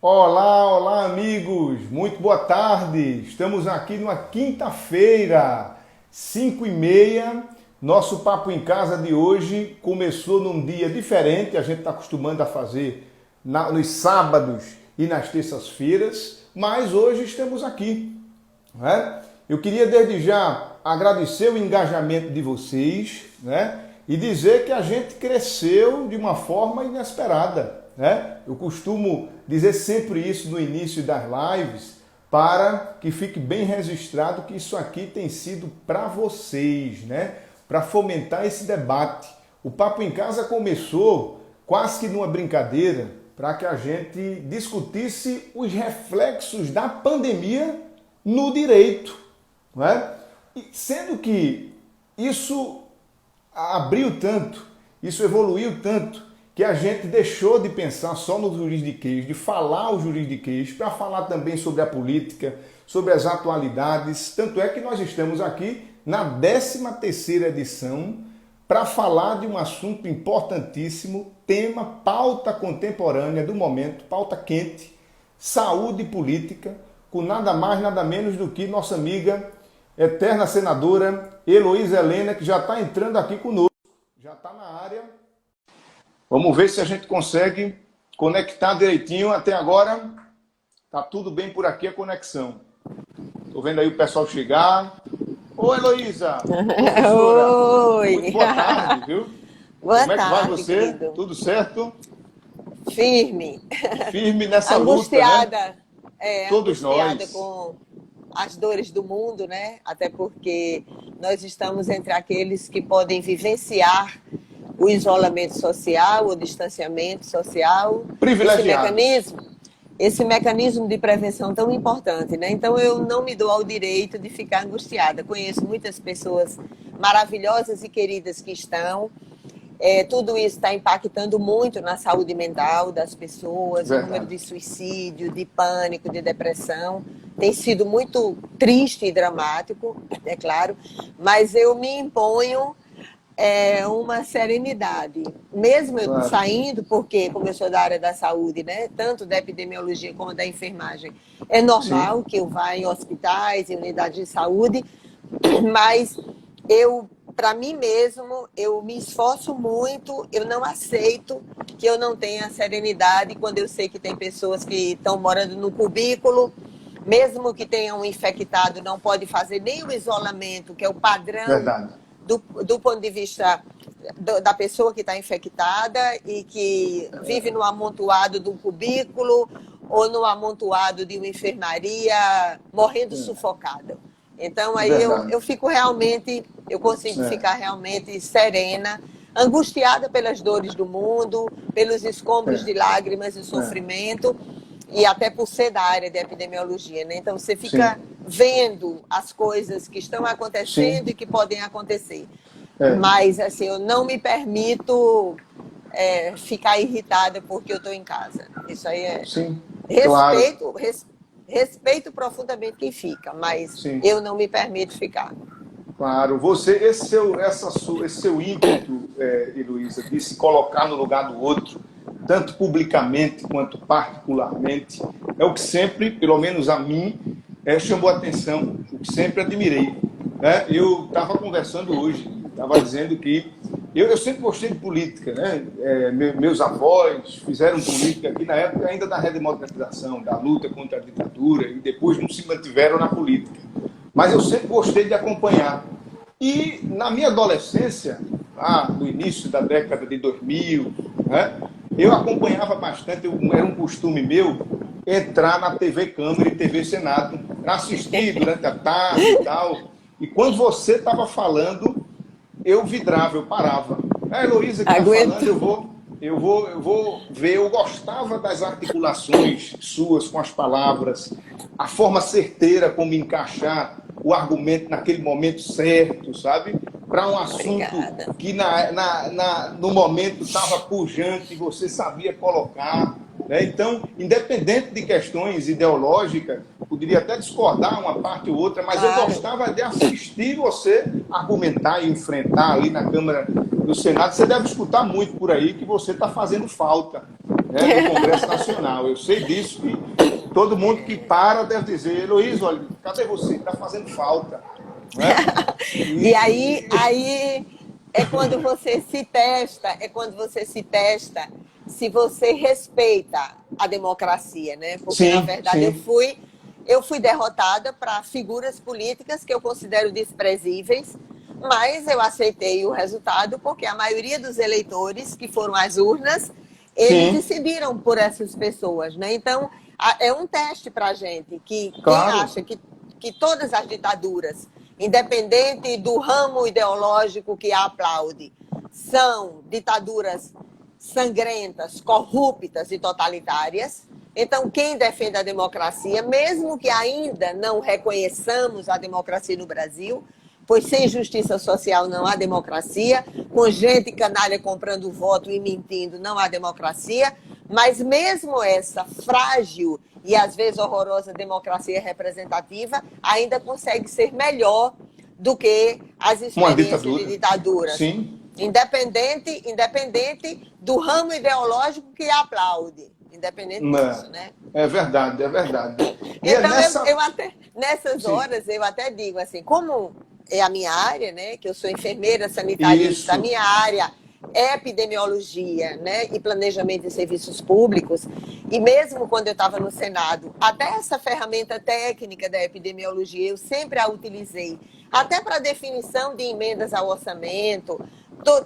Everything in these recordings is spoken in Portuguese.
Olá, olá amigos, muito boa tarde. Estamos aqui numa quinta-feira, 5h30. Nosso Papo em Casa de hoje começou num dia diferente. A gente está acostumando a fazer nos sábados e nas terças-feiras, mas hoje estamos aqui, né? Eu queria desde já agradecer o engajamento de vocês, né? E dizer que a gente cresceu de uma forma inesperada, né? Eu costumo dizer sempre isso no início das lives, para que fique bem registrado que isso aqui tem sido para vocês, né? Para fomentar esse debate. O Papo em Casa começou quase que numa brincadeira, para que a gente discutisse os reflexos da pandemia no direito, não é? E sendo que isso abriu tanto, isso evoluiu tanto, que a gente deixou de pensar só no juridiquês, de falar o juridiquês, para falar também sobre a política, sobre as atualidades. Tanto é que nós estamos aqui na 13ª edição para falar de um assunto importantíssimo, tema, pauta contemporânea do momento, pauta quente, saúde política, com nada mais, nada menos do que nossa amiga, eterna senadora Heloísa Helena, que já está entrando aqui conosco, já está na área. Vamos ver se a gente consegue conectar direitinho. Até agora está tudo bem por aqui a conexão. Estou vendo aí o pessoal chegar. Ô, Heloísa! Oi! Muito boa tarde, viu? Boa Como é que vai tarde, você? querido. Tudo certo? Firme. Firme nessa Angustiada, luta, né? Todos angustiada nós. com as dores do mundo, né? Até porque nós estamos entre aqueles que podem vivenciar o isolamento social, o distanciamento social, esse mecanismo de prevenção tão importante, né? Então eu não me dou ao direito de ficar angustiada. Conheço muitas pessoas maravilhosas e queridas que estão. Tudo isso está impactando muito na saúde mental das pessoas, o número de suicídio, de pânico, de depressão. Tem sido muito triste e dramático, é claro, mas eu me imponho uma serenidade. Mesmo eu saindo, porque como eu sou da área da saúde, né, tanto da epidemiologia como da enfermagem, é normal que eu vá em hospitais, em unidades de saúde, mas para mim mesmo, eu me esforço muito, eu não aceito que eu não tenha serenidade quando eu sei que tem pessoas que estão morando no cubículo, mesmo que tenham um infectado, não pode fazer nem o isolamento, que é o padrão do ponto de vista da pessoa que está infectada e que vive no amontoado do cubículo ou no amontoado de uma enfermaria morrendo sufocada. Então aí eu fico realmente, eu consigo ficar realmente serena, angustiada pelas dores do mundo, pelos escombros de lágrimas e sofrimento, e até por ser da área de epidemiologia, né? Então você fica vendo as coisas que estão acontecendo e que podem acontecer. Mas assim, eu não me permito ficar irritada porque eu estou em casa. Isso aí respeito profundamente quem fica, mas eu não me permito ficar. Claro, esse seu ímpeto, Heloísa, de se colocar no lugar do outro, tanto publicamente quanto particularmente, é o que sempre, pelo menos a mim, chamou a atenção, o que sempre admirei, né? Eu estava conversando hoje, estava dizendo que eu sempre gostei de política, né? Meus avós fizeram política aqui na época ainda da redemocratização, da luta contra a ditadura, e depois não se mantiveram na política. Mas eu sempre gostei de acompanhar. E na minha adolescência, lá no início da década de 2000, né, eu acompanhava bastante, era um costume meu entrar na TV Câmara e TV Senado para assistir durante a tarde e tal. E quando você estava falando, eu vidrava, eu parava. A Heloísa que está falando, eu vou ver. Eu gostava das articulações suas com as palavras, a forma certeira como encaixar o argumento naquele momento certo, sabe? Para um assunto que no momento estava pujante e você sabia colocar, né? Então, independente de questões ideológicas, poderia até discordar uma parte ou outra, mas eu gostava de assistir você argumentar e enfrentar ali na Câmara do Senado. Você deve escutar muito por aí que você está fazendo falta. né, do Congresso Nacional. Eu sei disso e todo mundo que para deve dizer, Heloísa, olha, cadê você? Está fazendo falta. Né? E aí é quando você se testa, se você respeita a democracia, né? Porque, na Sim, verdade, sim. eu fui derrotada para figuras políticas que eu considero desprezíveis, mas eu aceitei o resultado porque a maioria dos eleitores que foram às urnas, eles Sim, decidiram por essas pessoas, né? Então, é um teste para a gente, que quem claro. acha que todas as ditaduras, independente do ramo ideológico que a aplaude, são ditaduras sangrentas, corruptas e totalitárias. Então, quem defende a democracia, mesmo que ainda não reconheçamos a democracia no Brasil, pois sem justiça social não há democracia, com gente canalha comprando voto e mentindo não há democracia, mas mesmo essa frágil e às vezes horrorosa democracia representativa ainda consegue ser melhor do que as Uma experiências de ditadura. ditaduras. Sim. Independente do ramo ideológico que aplaude. Independente disso, né? É verdade, é verdade. E é Então, nessa. eu até, nessas Sim, horas, eu até digo assim, como é a minha área, né? Que eu sou enfermeira sanitarista, a isso. minha área é epidemiologia, né? E planejamento de serviços públicos. E mesmo quando eu estava no Senado, até essa ferramenta técnica da epidemiologia, eu sempre a utilizei. Até para definição de emendas ao orçamento,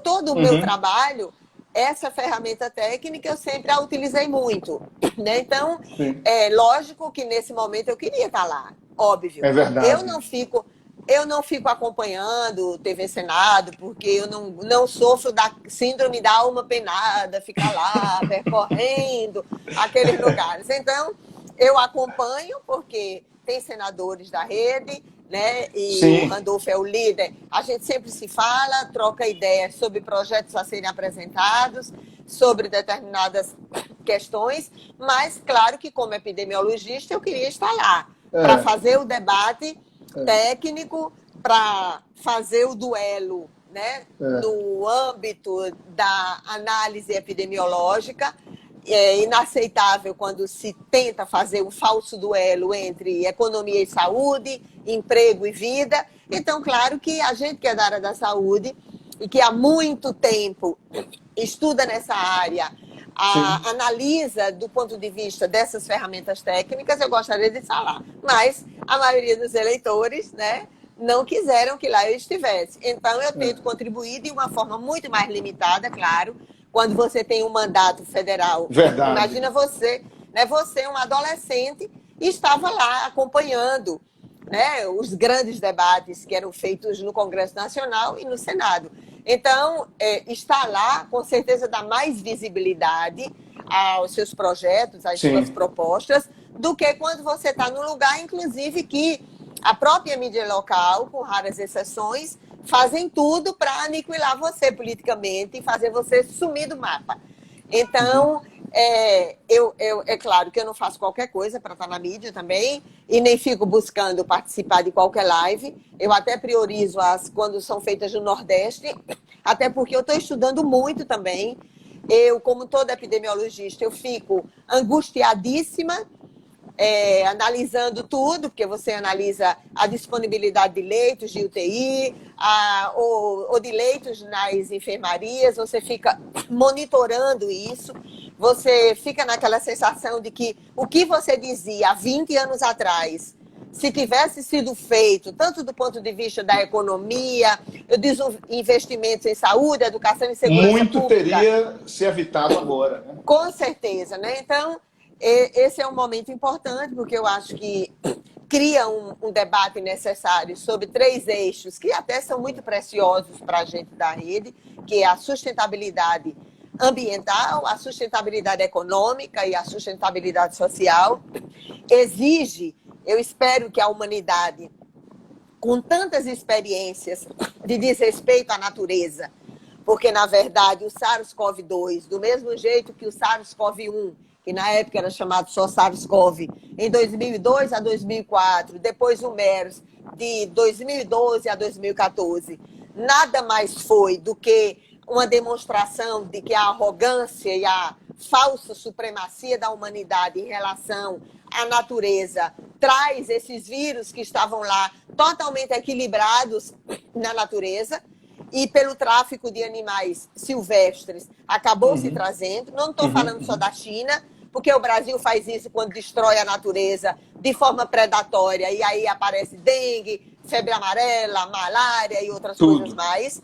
todo o meu Uhum. trabalho, essa ferramenta técnica eu sempre a utilizei muito, né? Então, Sim, é lógico que nesse momento eu queria estar lá, óbvio. é Eu verdade. não fico, eu não fico acompanhando o TV Senado, porque eu não sofro da síndrome da alma penada, ficar lá percorrendo aqueles lugares. Então, eu acompanho porque tem senadores da rede, né? E o Sim, Randolph é o líder. A gente sempre se fala, troca ideias sobre projetos a serem apresentados, sobre determinadas questões, mas claro que como epidemiologista eu queria estar lá para é, fazer o debate é, técnico, para fazer o duelo, né? é. No âmbito da análise epidemiológica. É inaceitável quando se tenta fazer um falso duelo entre economia e saúde, emprego e vida. Então, claro que a gente que é da área da saúde e que há muito tempo estuda nessa área, Sim, analisa do ponto de vista dessas ferramentas técnicas, eu gostaria de falar. Mas a maioria dos eleitores, né, não quiseram que lá eu estivesse. Então, eu tento é. contribuir de uma forma muito mais limitada, claro, quando você tem um mandato federal. Verdade. Imagina você, né, você, um adolescente, estava lá acompanhando, né, os grandes debates que eram feitos no Congresso Nacional e no Senado. Então, estar lá, com certeza, dá mais visibilidade aos seus projetos, às suas Sim, propostas, do que quando você está num lugar, inclusive, que a própria mídia local, com raras exceções, fazem tudo para aniquilar você politicamente e fazer você sumir do mapa. Então, é claro que eu não faço qualquer coisa para estar na mídia também, e nem fico buscando participar de qualquer live. Eu até priorizo as quando são feitas no Nordeste, até porque eu estou estudando muito também. Eu, como toda epidemiologista, eu fico angustiadíssima analisando tudo, porque você analisa a disponibilidade de leitos de UTI, ou de leitos nas enfermarias, você fica monitorando isso, você fica naquela sensação de que o que você dizia há 20 anos atrás, se tivesse sido feito, tanto do ponto de vista da economia, dos investimentos em saúde, educação e segurança muito pública, teria se evitado agora, né? com certeza, né? Então, esse é um momento importante, porque eu acho que cria um debate necessário sobre três eixos que até são muito preciosos para a gente da rede, que é a sustentabilidade ambiental, a sustentabilidade econômica e a sustentabilidade social. Exige, eu espero que a humanidade, com tantas experiências de desrespeito à natureza, porque, na verdade, o SARS-CoV-2, do mesmo jeito que o SARS-CoV-1, que na época era chamado só SARS-CoV, em 2002 a 2004, depois o MERS, de 2012 a 2014, nada mais foi do que uma demonstração de que a arrogância e a falsa supremacia da humanidade em relação à natureza traz esses vírus que estavam lá totalmente equilibrados na natureza e pelo tráfico de animais silvestres acabou se trazendo. Não estou falando só da China, porque o Brasil faz isso quando destrói a natureza de forma predatória e aí aparece dengue, febre amarela, malária e outras coisas mais.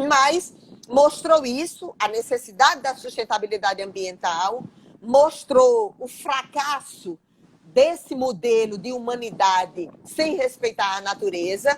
Mas mostrou isso, a necessidade da sustentabilidade ambiental, mostrou o fracasso desse modelo de humanidade sem respeitar a natureza.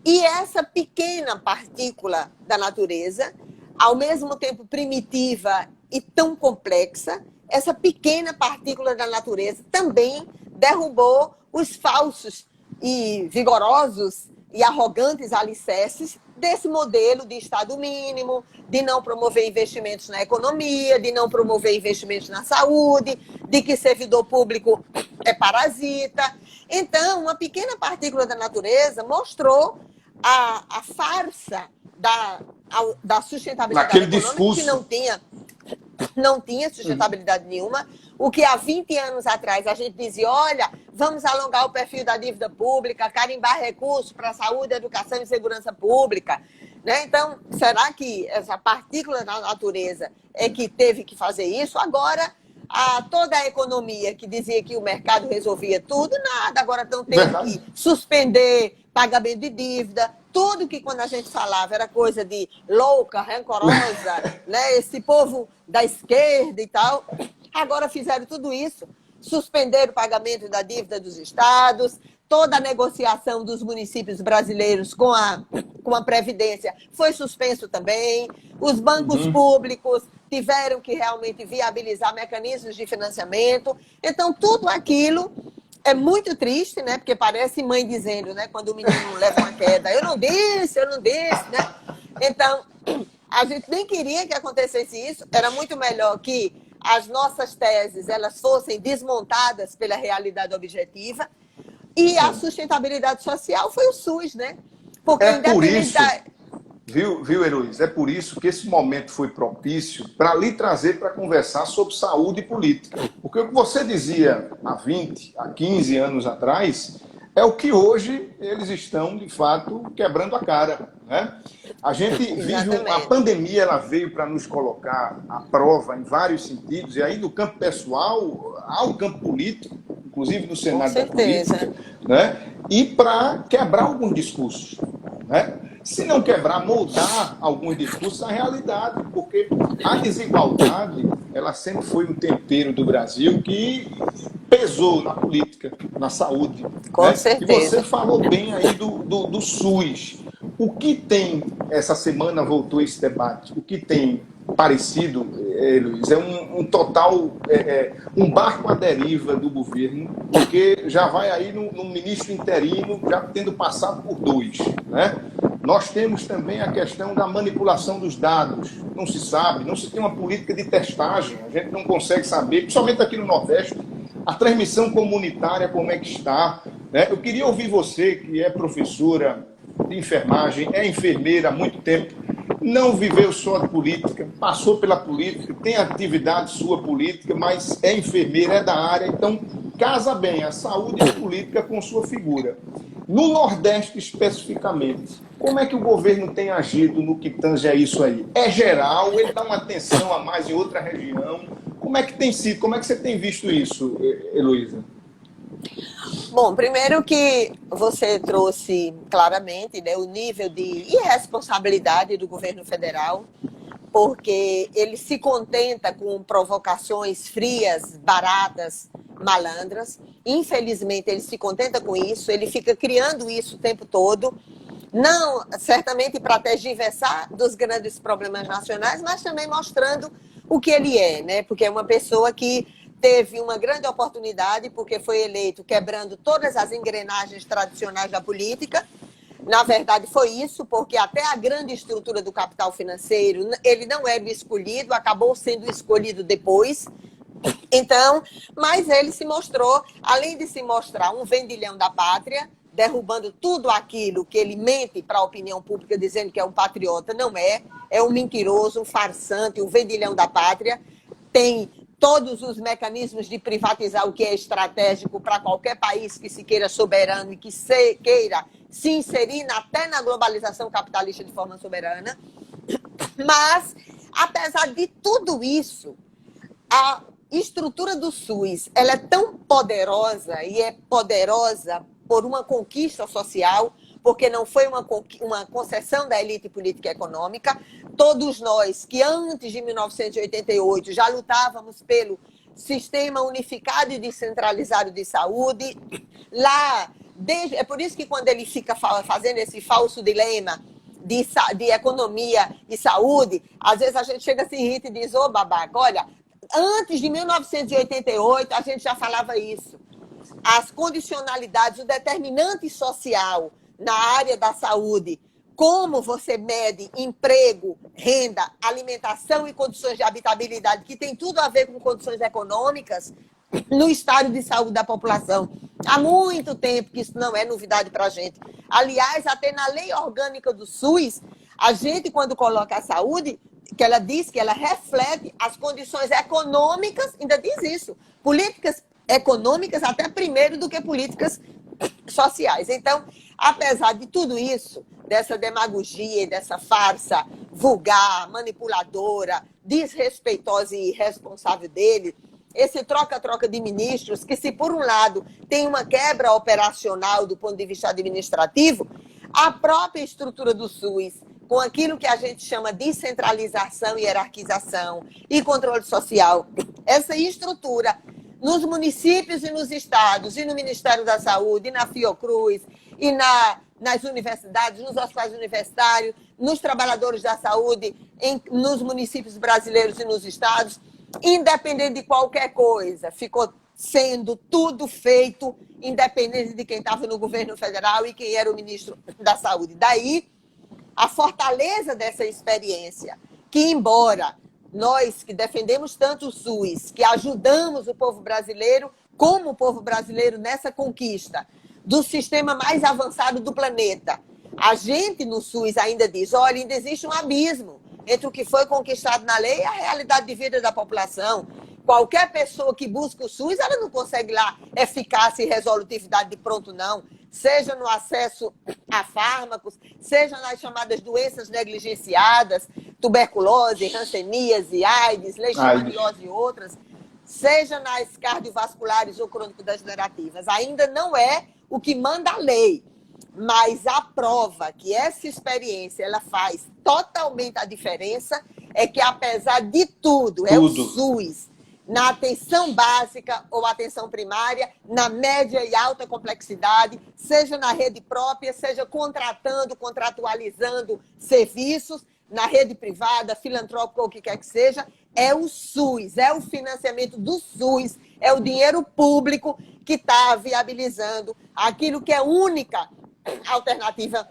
E essa pequena partícula da natureza, ao mesmo tempo primitiva e tão complexa, essa pequena partícula da natureza também derrubou os falsos e vigorosos e arrogantes alicerces desse modelo de Estado mínimo, de não promover investimentos na economia, de não promover investimentos na saúde, de que servidor público é parasita. Então, uma partícula da natureza mostrou a farsa da sustentabilidade naquele econômica, discurso que não tinha sustentabilidade nenhuma. O que há 20 anos atrás a gente dizia, olha, vamos alongar o perfil da dívida pública, carimbar recursos para saúde, educação e segurança pública. Né? Então, será que essa partícula da natureza é que teve que fazer isso? Agora, toda a economia que dizia que o mercado resolvia tudo, nada. Agora estão tendo que suspender pagamento de dívida. Tudo que quando a gente falava era coisa de louca, rancorosa, né? Esse povo da esquerda e tal. Agora fizeram tudo isso, suspenderam o pagamento da dívida dos estados, toda a negociação dos municípios brasileiros com a Previdência foi suspenso também, os bancos públicos tiveram que realmente viabilizar mecanismos de financiamento. Então, tudo aquilo é muito triste, né? Porque parece mãe dizendo, né? Quando o menino leva uma queda, eu não disse, né? Então, a gente nem queria que acontecesse isso, era muito melhor que as nossas teses elas fossem desmontadas pela realidade objetiva. E a sustentabilidade social foi o SUS, né? Porque por isso, viu, Heloísa? É por isso que esse momento foi propício para lhe trazer para conversar sobre saúde e política. Porque o que você dizia há 20, há 15 anos atrás, é o que hoje eles estão, de fato, quebrando a cara. Né? A gente vive, a pandemia ela veio para nos colocar à prova em vários sentidos, e aí do campo pessoal ao campo político, inclusive no cenário da política, né? E para quebrar alguns discursos. Né? Se não quebrar, moldar alguns discursos à realidade, porque a desigualdade ela sempre foi um tempero do Brasil que pesou na política, na saúde. Com certeza. E você falou bem aí do SUS. O que tem, essa semana voltou esse debate, o que tem parecido, Luiz, é um total, um barco à deriva do governo, porque já vai aí no ministro interino, já tendo passado por dois. Né? Nós temos também a questão da manipulação dos dados. Não se sabe, não se tem uma política de testagem, a gente não consegue saber, principalmente aqui no Nordeste, a transmissão comunitária, como é que está. Né? Eu queria ouvir você, que é professora de enfermagem, é enfermeira há muito tempo, não viveu só de política, passou pela política, tem atividade sua política, mas é enfermeira, é da área, então casa bem a saúde e a política com sua figura. No Nordeste, especificamente, como é que o governo tem agido no que tange a isso aí? É geral? Ele dá uma atenção a mais em outra região? Como é que tem sido? Como é que você tem visto isso, Heloísa? Bom, primeiro que você trouxe claramente, né, o nível de irresponsabilidade do governo federal, porque ele se contenta com provocações frias, baratas, malandras. Infelizmente, ele se contenta com isso, ele fica criando isso o tempo todo, não certamente para tergiversar dos grandes problemas nacionais, mas também mostrando o que ele é, né? Porque é uma pessoa que teve uma grande oportunidade, porque foi eleito quebrando todas as engrenagens tradicionais da política. Na verdade, foi isso, porque até a grande estrutura do capital financeiro, ele não era o escolhido, acabou sendo escolhido depois. Então, mas ele se mostrou, além de se mostrar um vendilhão da pátria, derrubando tudo aquilo que ele mente para a opinião pública, dizendo que é um patriota, não é. É um mentiroso, um farsante, um vendilhão da pátria. tem todos os mecanismos de privatizar o que é estratégico para qualquer país que se queira soberano e que queira se inserir até na globalização capitalista de forma soberana. Mas, apesar de tudo isso, a estrutura do SUS ela é tão poderosa e é poderosa por uma conquista social, porque não foi uma concessão da elite política e econômica. Todos nós que antes de 1988 já lutávamos pelo sistema unificado e descentralizado de saúde, é por isso que quando ele fica fazendo esse falso dilema de economia e saúde, às vezes a gente chega, se irrita e diz, ô babaca, olha, antes de 1988 a gente já falava isso. As condicionalidades, o determinante social na área da saúde, como você mede emprego, renda, alimentação e condições de habitabilidade, que tem tudo a ver com condições econômicas, no estado de saúde da população. Há muito tempo que isso não é novidade para a gente. Aliás, até na lei orgânica do SUS, a gente, quando coloca a saúde, que ela diz que ela reflete as condições econômicas, ainda diz isso, políticas econômicas até primeiro do que políticas sociais. Então, apesar de tudo isso, dessa demagogia e dessa farsa vulgar, manipuladora, desrespeitosa e irresponsável dele, esse troca-troca de ministros, que se por um lado tem uma quebra operacional do ponto de vista administrativo, a própria estrutura do SUS, com aquilo que a gente chama de centralização, hierarquização e controle social, essa estrutura nos municípios e nos estados, e no Ministério da Saúde, e na Fiocruz, e nas universidades, nos hospitais universitários, nos trabalhadores da saúde, nos municípios brasileiros e nos estados, independente de qualquer coisa, ficou sendo tudo feito, independente de quem estava no governo federal e quem era o ministro da Saúde. Daí, a fortaleza dessa experiência, que embora nós que defendemos tanto o SUS, que ajudamos o povo brasileiro, como o povo brasileiro nessa conquista do sistema mais avançado do planeta, a gente no SUS ainda diz, olha, ainda existe um abismo entre o que foi conquistado na lei e a realidade de vida da população. Qualquer pessoa que busca o SUS, ela não consegue lá eficácia e resolutividade de pronto, não. Seja no acesso a fármacos, seja nas chamadas doenças negligenciadas, tuberculose, hanseníase, AIDS, leishmaniose e outras, seja nas cardiovasculares ou crônico-degenerativas. Ainda não é o que manda a lei, mas a prova que essa experiência ela faz totalmente a diferença é que, apesar de tudo, é o SUS, na atenção básica ou atenção primária, na média e alta complexidade, seja na rede própria, seja contratualizando serviços, na rede privada, filantrópica ou o que quer que seja, é o SUS, é o financiamento do SUS, é o dinheiro público que está viabilizando aquilo que é a única alternativa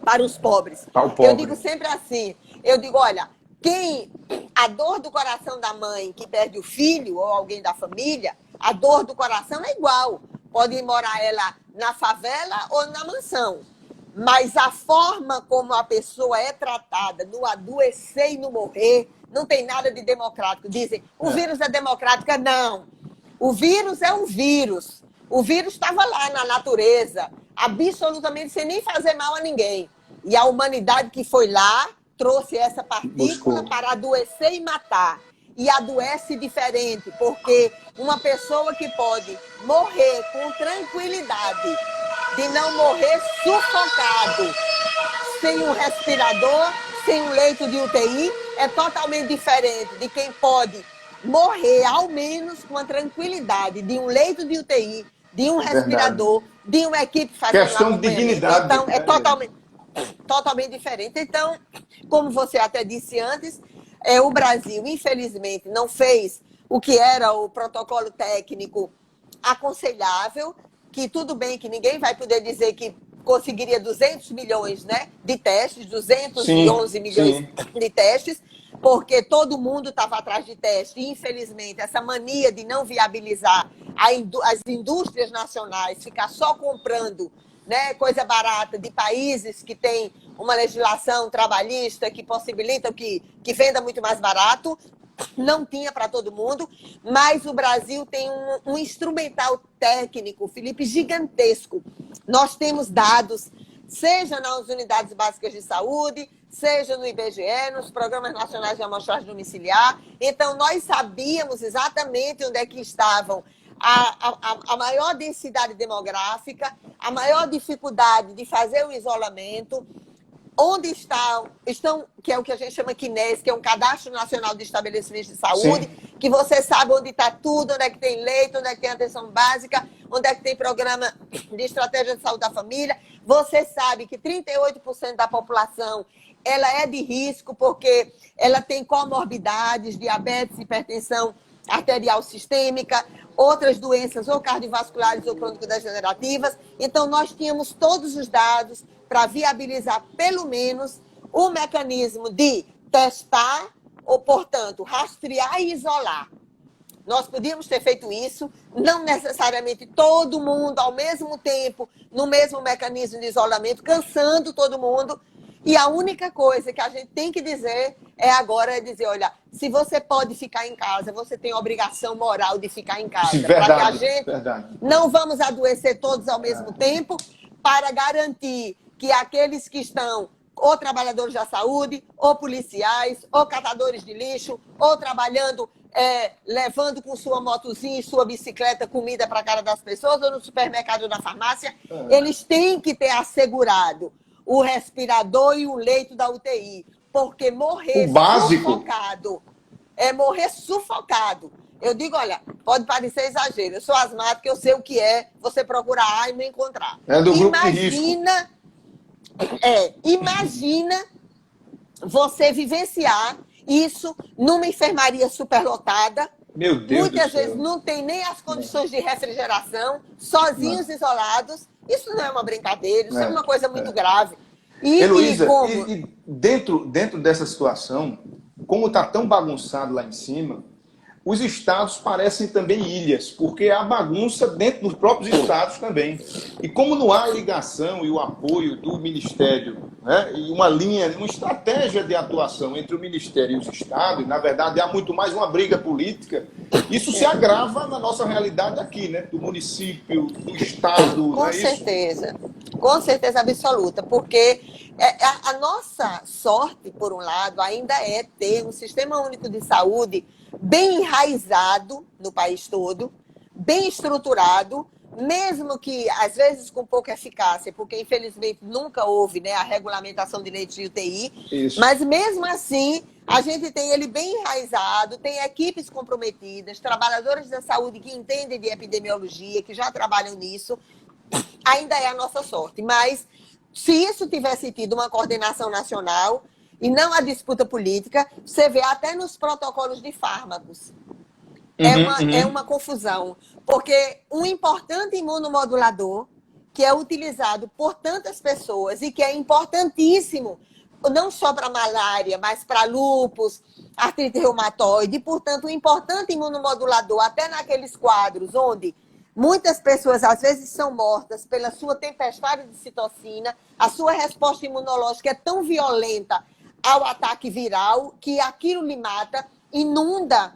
para os pobres. Eu digo sempre assim, olha, a dor do coração da mãe que perde o filho ou alguém da família, a dor do coração é igual. Pode morar ela na favela ou na mansão. Mas a forma como a pessoa é tratada, no adoecer e no morrer, não tem nada de democrático. Dizem, o vírus é democrático. Não. O vírus é um vírus. O vírus estava lá na natureza, absolutamente sem nem fazer mal a ninguém. E a humanidade que foi lá trouxe essa partícula para adoecer e matar. E adoece diferente, porque uma pessoa que pode morrer com tranquilidade, de não morrer sufocado, sem um respirador, sem um leito de UTI, é totalmente diferente de quem pode morrer, ao menos com a tranquilidade de um leito de UTI, de um respirador, de uma equipe fazendo questão de dignidade. Então, é totalmente diferente. Então, como você até disse antes, o Brasil, infelizmente, não fez o que era o protocolo técnico aconselhável, que tudo bem que ninguém vai poder dizer que conseguiria 200 milhões, né, de testes, 211 milhões de testes, porque todo mundo estava atrás de teste. E, infelizmente, essa mania de não viabilizar as indústrias nacionais, ficar só comprando, né, coisa barata de países que têm uma legislação trabalhista que possibilita que venda muito mais barato, não tinha para todo mundo, mas o Brasil tem um instrumental técnico, Felipe, gigantesco. Nós temos dados, seja nas unidades básicas de saúde, seja no IBGE, nos programas nacionais de amostragem domiciliar. Então, nós sabíamos exatamente onde é que estavam a maior densidade demográfica, a maior dificuldade de fazer o isolamento, onde estão, que é o que a gente chama CNES, que é um Cadastro Nacional de Estabelecimentos de Saúde, sim, que você sabe onde está tudo, onde é que tem leito, onde é que tem atenção básica, onde é que tem programa de estratégia de saúde da família. Você sabe que 38% da população ela é de risco porque ela tem comorbidades, diabetes, hipertensão arterial sistêmica, outras doenças ou cardiovasculares ou crônico-degenerativas. Então, nós tínhamos todos os dados para viabilizar, pelo menos, o mecanismo de testar ou, portanto, rastrear e isolar. Nós podíamos ter feito isso, não necessariamente todo mundo ao mesmo tempo, no mesmo mecanismo de isolamento, cansando todo mundo. E a única coisa que a gente tem que dizer agora é dizer, olha, se você pode ficar em casa, você tem a obrigação moral de ficar em casa. Para que a gente não vamos adoecer todos ao mesmo tempo, para garantir que aqueles que estão ou trabalhadores da saúde, ou policiais, ou catadores de lixo, ou trabalhando, levando com sua motozinha e sua bicicleta comida para a cara das pessoas, ou no supermercado ou na farmácia, eles têm que ter assegurado o respirador e o leito da UTI, porque morrer sufocado é morrer sufocado. Eu digo, olha, pode parecer exagero, eu sou asmática, eu sei o que é você procurar e não encontrar. É do grupo de risco. Imagina você vivenciar isso numa enfermaria superlotada. Meu Deus Muitas do céu. vezes não tem nem as condições de refrigeração, sozinhos, isolados. Isso não é uma brincadeira, isso é uma coisa muito grave. Heloísa, e dentro dessa situação, como está tão bagunçado lá em cima, os estados parecem também ilhas, porque há bagunça dentro dos próprios estados também. E como não há ligação e o apoio do Ministério, né, e uma estratégia de atuação entre o Ministério e os estados, e, na verdade, há muito mais uma briga política, isso se agrava na nossa realidade aqui, né, do município, do estado. Com certeza absoluta, porque a nossa sorte, por um lado, ainda é ter um sistema único de saúde bem enraizado no país todo, bem estruturado, mesmo que, às vezes, com pouca eficácia, porque, infelizmente, nunca houve, né, a regulamentação de leitos de UTI, isso. Mas, mesmo assim, a gente tem ele bem enraizado, tem equipes comprometidas, trabalhadores da saúde que entendem de epidemiologia, que já trabalham nisso, ainda é a nossa sorte. Mas, se isso tivesse tido uma coordenação nacional e não a disputa política, você vê até nos protocolos de fármacos. É uma confusão, porque um importante imunomodulador que é utilizado por tantas pessoas e que é importantíssimo, não só para malária, mas para lúpus, artrite reumatoide, e, portanto, um importante imunomodulador, até naqueles quadros onde muitas pessoas, às vezes, são mortas pela sua tempestade de citocina, a sua resposta imunológica é tão violenta ao ataque viral que aquilo lhe mata, inunda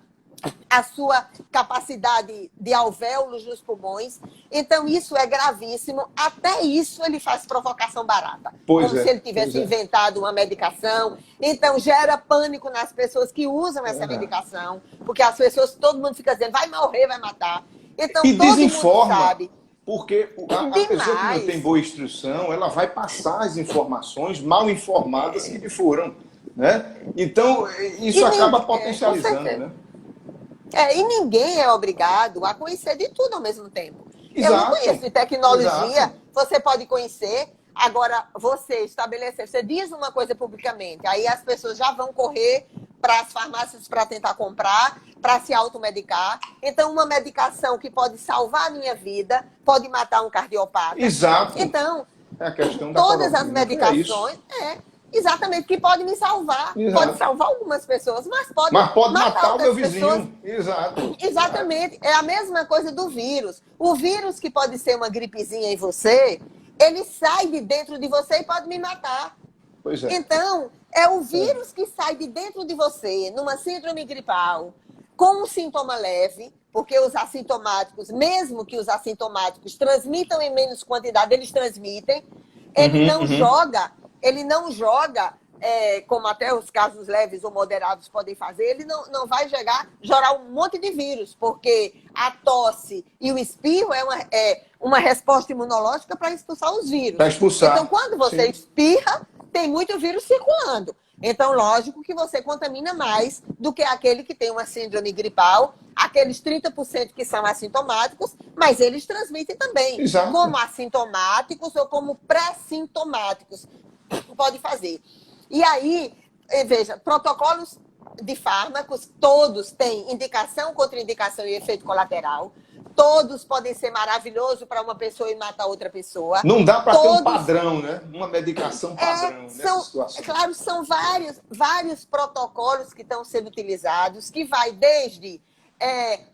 a sua capacidade de alvéolos nos pulmões. Então, isso é gravíssimo. Até isso ele faz provocação barata. Como se ele tivesse inventado uma medicação. Então, gera pânico nas pessoas que usam essa medicação, porque as pessoas, todo mundo fica dizendo, vai morrer, vai matar. Então, e todo desinforma, mundo sabe. Porque a pessoa que não tem boa instrução, ela vai passar as informações mal informadas que lhe foram, né? Então, isso acaba potencializando, né? E ninguém é obrigado a conhecer de tudo ao mesmo tempo. Exato. Eu não conheço de tecnologia, Exato. Você pode conhecer, agora você estabelecer, você diz uma coisa publicamente, aí as pessoas já vão correr para as farmácias para tentar comprar, para se automedicar. Então, uma medicação que pode salvar a minha vida, pode matar um cardiopata. Exato. Então, a questão da todas as medicações, exatamente, que pode me salvar. Exato. Pode salvar algumas pessoas, mas pode matar o meu vizinho. Pessoas. Exato. Exatamente. É a mesma coisa do vírus. O vírus que pode ser uma gripezinha em você, ele sai de dentro de você e pode me matar. Pois é. Então, É o vírus que sai de dentro de você, numa síndrome gripal, com um sintoma leve, porque os assintomáticos, mesmo que os assintomáticos transmitam em menos quantidade, eles transmitem. Ele não joga, como até os casos leves ou moderados podem fazer, ele não vai gerar um monte de vírus, porque a tosse e o espirro é uma resposta imunológica para expulsar os vírus. Para expulsar. Então, quando você espirra, tem muito vírus circulando. Então, lógico que você contamina mais do que aquele que tem uma síndrome gripal, aqueles 30% que são assintomáticos, mas eles transmitem também, Exato. como assintomáticos ou como pré-sintomáticos. Pode fazer. E aí, veja, protocolos de fármacos, todos têm indicação, contraindicação e efeito colateral. Todos podem ser maravilhosos para uma pessoa e matar outra pessoa. Não dá para ter um padrão, né? Uma medicação padrão nessa situação. Claro, são vários protocolos que estão sendo utilizados, que vai desde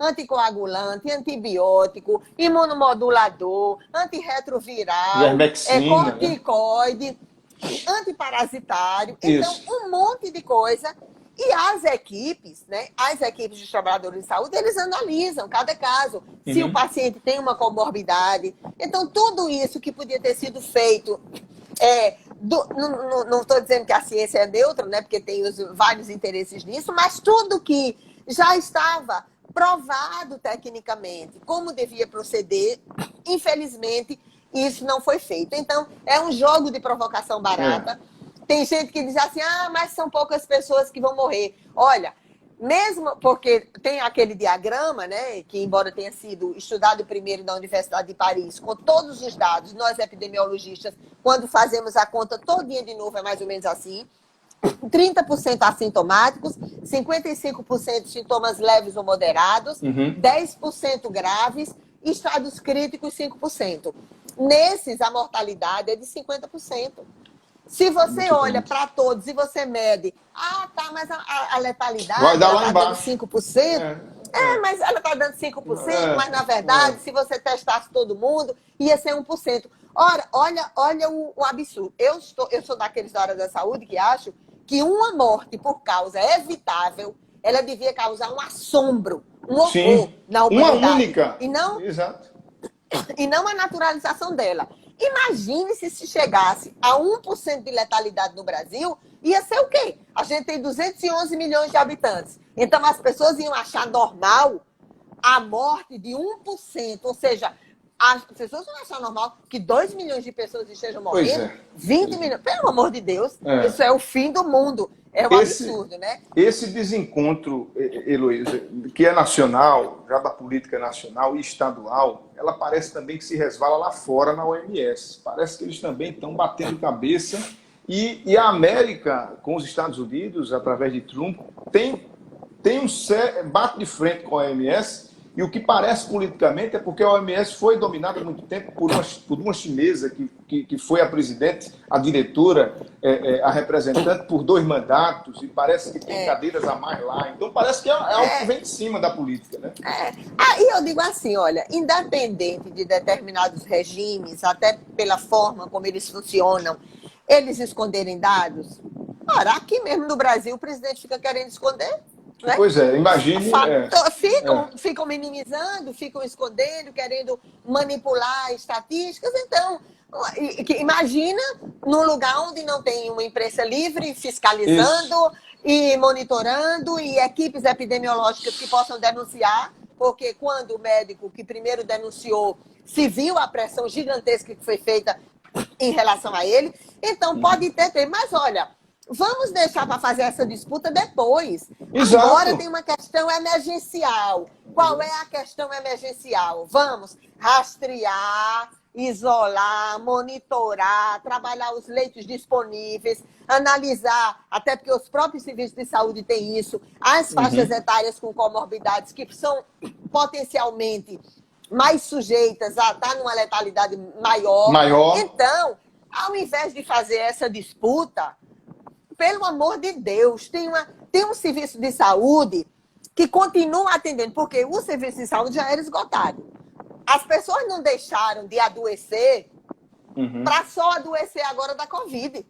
anticoagulante, antibiótico, imunomodulador, antirretroviral, corticoide, antiparasitário. Isso. Então, um monte de coisa. E as equipes de trabalhadores de saúde, eles analisam cada caso, se o paciente tem uma comorbidade. Então, tudo isso que podia ter sido feito, não estou dizendo que a ciência é neutra, né, porque tem vários interesses nisso, mas tudo que já estava provado tecnicamente como devia proceder, infelizmente, isso não foi feito. Então, é um jogo de provocação barata. Tem gente que diz assim, mas são poucas pessoas que vão morrer. Olha, mesmo porque tem aquele diagrama, né, que embora tenha sido estudado primeiro na Universidade de Paris, com todos os dados, nós epidemiologistas, quando fazemos a conta todinha de novo, é mais ou menos assim, 30% assintomáticos, 55% sintomas leves ou moderados, 10% graves, estados críticos 5%. Nesses, a mortalidade é de 50%. Se você olha para todos e você mede, mas a letalidade vai dar lá está dando embaixo. 5%. Mas ela está dando 5%, mas na verdade, se você testasse todo mundo, ia ser 1%. Ora, olha o absurdo. Eu sou daqueles da área da saúde que acho que uma morte por causa evitável, ela devia causar um assombro, um horror na humanidade. Uma única. Exato. E não a naturalização dela. Imagine se chegasse a 1% de letalidade no Brasil, ia ser o quê? A gente tem 211 milhões de habitantes. Então, as pessoas iam achar normal a morte de 1%. Ou seja, as pessoas vão achar normal que 2 milhões de pessoas estejam morrendo. 20 milhões. Pelo amor de Deus, isso é o fim do mundo. É um absurdo, né? Esse desencontro, Heloísa, que é nacional, já da política nacional e estadual, ela parece também que se resvala lá fora na OMS. Parece que eles também estão batendo cabeça. E a América, com os Estados Unidos, através de Trump, bate de frente com a OMS. E o que parece politicamente é porque a OMS foi dominada há muito tempo por uma chinesa que foi a presidente, a diretora, a representante por 2 mandatos, e parece que tem cadeiras a mais lá. Então parece que é algo que vem de cima da política, né? Aí eu digo assim, olha, independente de determinados regimes, até pela forma como eles funcionam, eles esconderem dados. Ora, aqui mesmo no Brasil o presidente fica querendo esconder. Né? Pois é, imagine. Ficam minimizando, ficam escondendo, querendo manipular estatísticas. Então, imagina num lugar onde não tem uma imprensa livre fiscalizando e monitorando e equipes epidemiológicas que possam denunciar, porque quando o médico que primeiro denunciou se viu a pressão gigantesca que foi feita em relação a ele, então pode ter, mas olha, vamos deixar para fazer essa disputa depois. Exato. Agora tem uma questão emergencial. Qual é a questão emergencial? Vamos rastrear, isolar, monitorar, trabalhar os leitos disponíveis, analisar, até porque os próprios serviços de saúde têm isso, as faixas etárias com comorbidades que são potencialmente mais sujeitas a estar numa letalidade maior. Então, ao invés de fazer essa disputa, pelo amor de Deus, tem um serviço de saúde que continua atendendo, porque o serviço de saúde já era esgotado. As pessoas não deixaram de adoecer para só adoecer agora da Covid.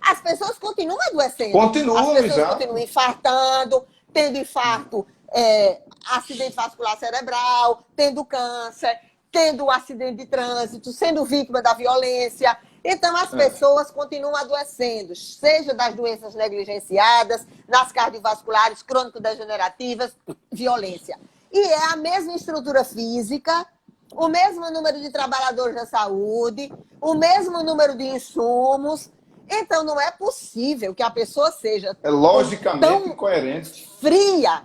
as pessoas continuam adoecendo. Continuam, as pessoas exato. continuam infartando, tendo infarto, acidente vascular cerebral, tendo câncer, tendo acidente de trânsito, sendo vítima da violência. Então, as pessoas continuam adoecendo, seja das doenças negligenciadas, nas cardiovasculares, crônico-degenerativas, violência. E é a mesma estrutura física, o mesmo número de trabalhadores da saúde, o mesmo número de insumos. Então, não é possível que a pessoa seja logicamente incoerente, fria,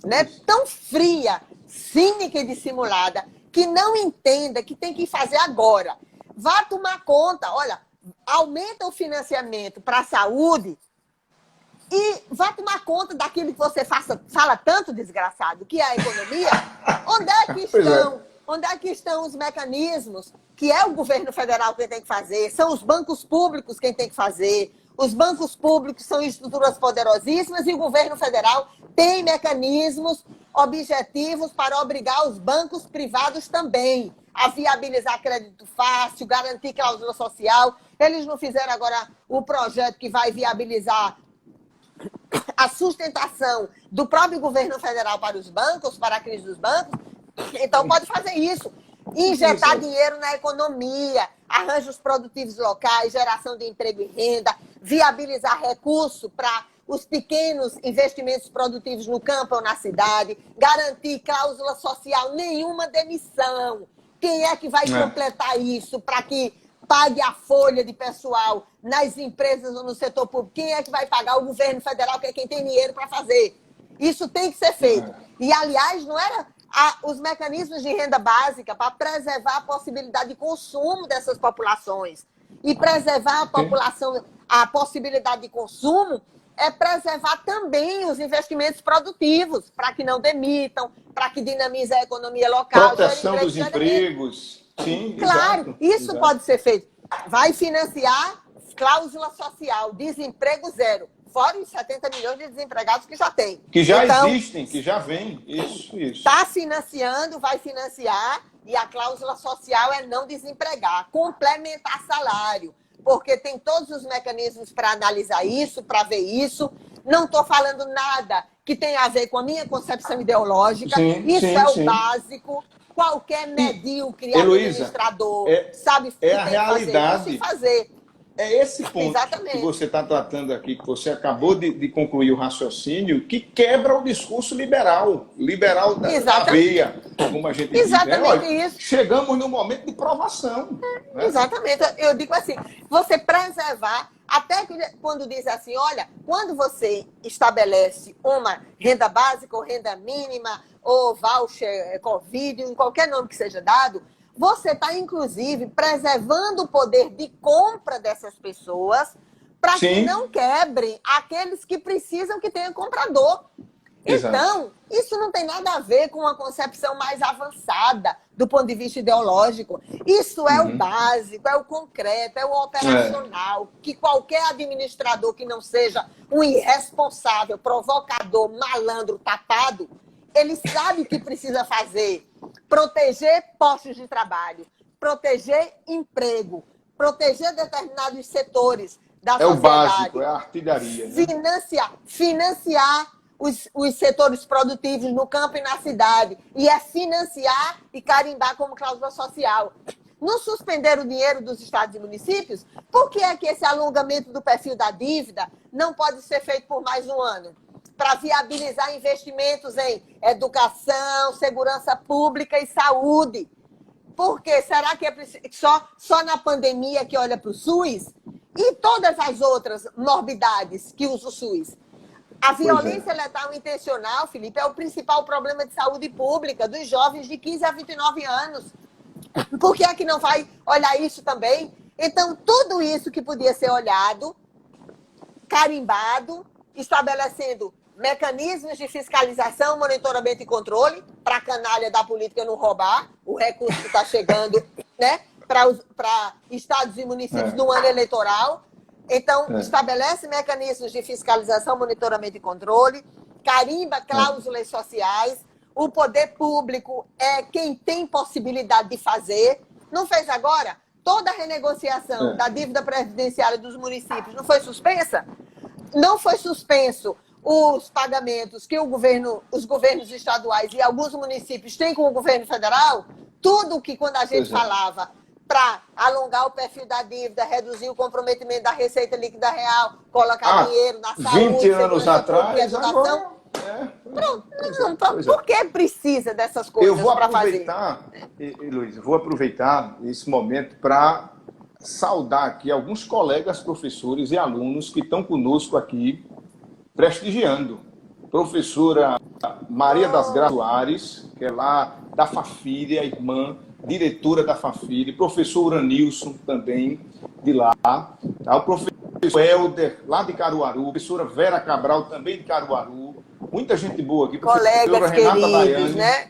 né? Tão fria, cínica e dissimulada, que não entenda que tem que fazer agora. Vá tomar conta, olha, aumenta o financiamento para a saúde e vá tomar conta daquilo que você fala tanto, desgraçado, que é a economia. Onde é que estão? Onde é que estão os mecanismos que é o governo federal quem tem que fazer? São os bancos públicos quem tem que fazer. Os bancos públicos são estruturas poderosíssimas e o governo federal tem mecanismos objetivos para obrigar os bancos privados também a viabilizar crédito fácil, garantir cláusula social. Eles não fizeram agora o projeto que vai viabilizar a sustentação do próprio governo federal para os bancos, para a crise dos bancos. Então, pode fazer isso. Injetar dinheiro na economia, arranjos produtivos locais, geração de emprego e renda, viabilizar recurso para os pequenos investimentos produtivos no campo ou na cidade, garantir cláusula social, nenhuma demissão. Quem é que vai completar isso para que pague a folha de pessoal nas empresas ou no setor público? Quem é que vai pagar? O governo federal, que é quem tem dinheiro para fazer. Isso tem que ser feito. E, aliás, não era os mecanismos de renda básica para preservar a possibilidade de consumo dessas populações. E preservar a população, a possibilidade de consumo é preservar também os investimentos produtivos, para que não demitam, para que dinamize a economia local. Proteção dos empregos. Sim, claro, isso pode ser feito. Vai financiar cláusula social, desemprego zero. Fora os 70 milhões de desempregados que já tem. Que já existem, que já vêm. Isso. Está financiando, vai financiar, e a cláusula social é não desempregar, complementar salário, porque tem todos os mecanismos para analisar isso, para ver isso. Não estou falando nada que tenha a ver com a minha concepção ideológica. Isso é o básico. Qualquer medíocre administrador sabe que a realidade. Fazer. É esse ponto que você está tratando aqui, que você acabou de concluir o raciocínio, que quebra o discurso liberal da veia, como a gente diz. Exatamente isso. Chegamos no momento de provação. Né? Exatamente. Eu digo assim, você preservar, até quando diz assim, olha, quando você estabelece uma renda básica ou renda mínima, ou voucher, Covid, em qualquer nome que seja dado, você está, inclusive, preservando o poder de compra dessas pessoas para que não quebrem aqueles que precisam que tenha comprador. Exato. Então, isso não tem nada a ver com uma concepção mais avançada do ponto de vista ideológico. Isso é o básico, é o concreto, é o operacional, que qualquer administrador que não seja um irresponsável, provocador, malandro, tapado, ele sabe o que precisa fazer. Proteger postos de trabalho, proteger emprego, proteger determinados setores da sociedade. É o básico, é a artilharia. Né? Financiar os setores produtivos no campo e na cidade. E é financiar e carimbar como cláusula social. Não suspender o dinheiro dos estados e municípios? Por que é que esse alongamento do perfil da dívida não pode ser feito por mais um ano? Para viabilizar investimentos em educação, segurança pública e saúde. Por quê? Será que é só na pandemia que olha para o SUS? E todas as outras morbidades que usa o SUS? A violência letal intencional, Felipe, é o principal problema de saúde pública dos jovens de 15 a 29 anos. Por que é que não vai olhar isso também? Então, tudo isso que podia ser olhado, carimbado, estabelecendo mecanismos de fiscalização, monitoramento e controle para a canalha da política não roubar o recurso que está chegando, né, para estados e municípios no ano eleitoral. Então, estabelece mecanismos de fiscalização, monitoramento e controle, carimba cláusulas sociais. O poder público é quem tem possibilidade de fazer. Não fez agora? toda a renegociação da dívida previdenciária dos municípios não foi suspensa? Não foi suspenso os pagamentos que os governos estaduais e alguns municípios têm com o governo federal? Tudo que quando a gente falava para alongar o perfil da dívida, reduzir o comprometimento da receita líquida real, colocar dinheiro na saúde, 20 anos atrás, educação. Pronto. Por que precisa dessas coisas para fazer? Luiz, vou aproveitar esse momento para saudar aqui alguns colegas professores e alunos que estão conosco aqui prestigiando. Professora Maria das Graças Soares, que é lá da Fafile, a irmã, diretora da Fafile, professor Uranilson também, de lá, tá? O professor Helder, lá de Caruaru, professora Vera Cabral, também de Caruaru, muita gente boa aqui, colegas queridos, Baiane, né?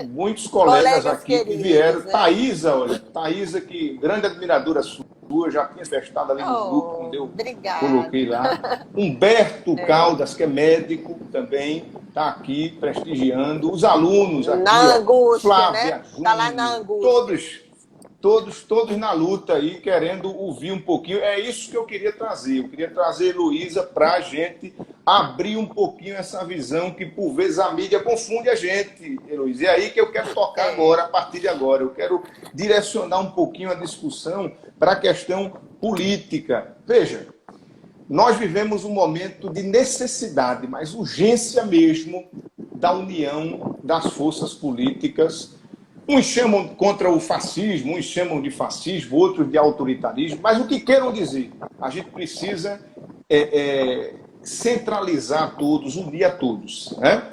Muitos colegas aqui queridos, que vieram, né? Thaísa, que grande admiradora sua, já tinha festado ali no grupo, quando eu coloquei lá. Humberto Caldas, que é médico também, está aqui prestigiando. Os alunos aqui, na angústia, Flávia, né? Está lá na angústia. Todos na luta aí, querendo ouvir um pouquinho. É isso que eu queria trazer. Eu queria trazer, Heloísa, para a gente abrir um pouquinho essa visão que, por vezes, a mídia confunde a gente, Heloísa. E é aí que eu quero tocar agora, a partir de agora. Eu quero direcionar um pouquinho a discussão para a questão política. Veja, nós vivemos um momento de necessidade, mas urgência mesmo, da união das forças políticas. Uns chamam contra o fascismo, uns chamam de fascismo, outros de autoritarismo, mas o que queiram dizer? A gente precisa centralizar todos, unir a todos, né?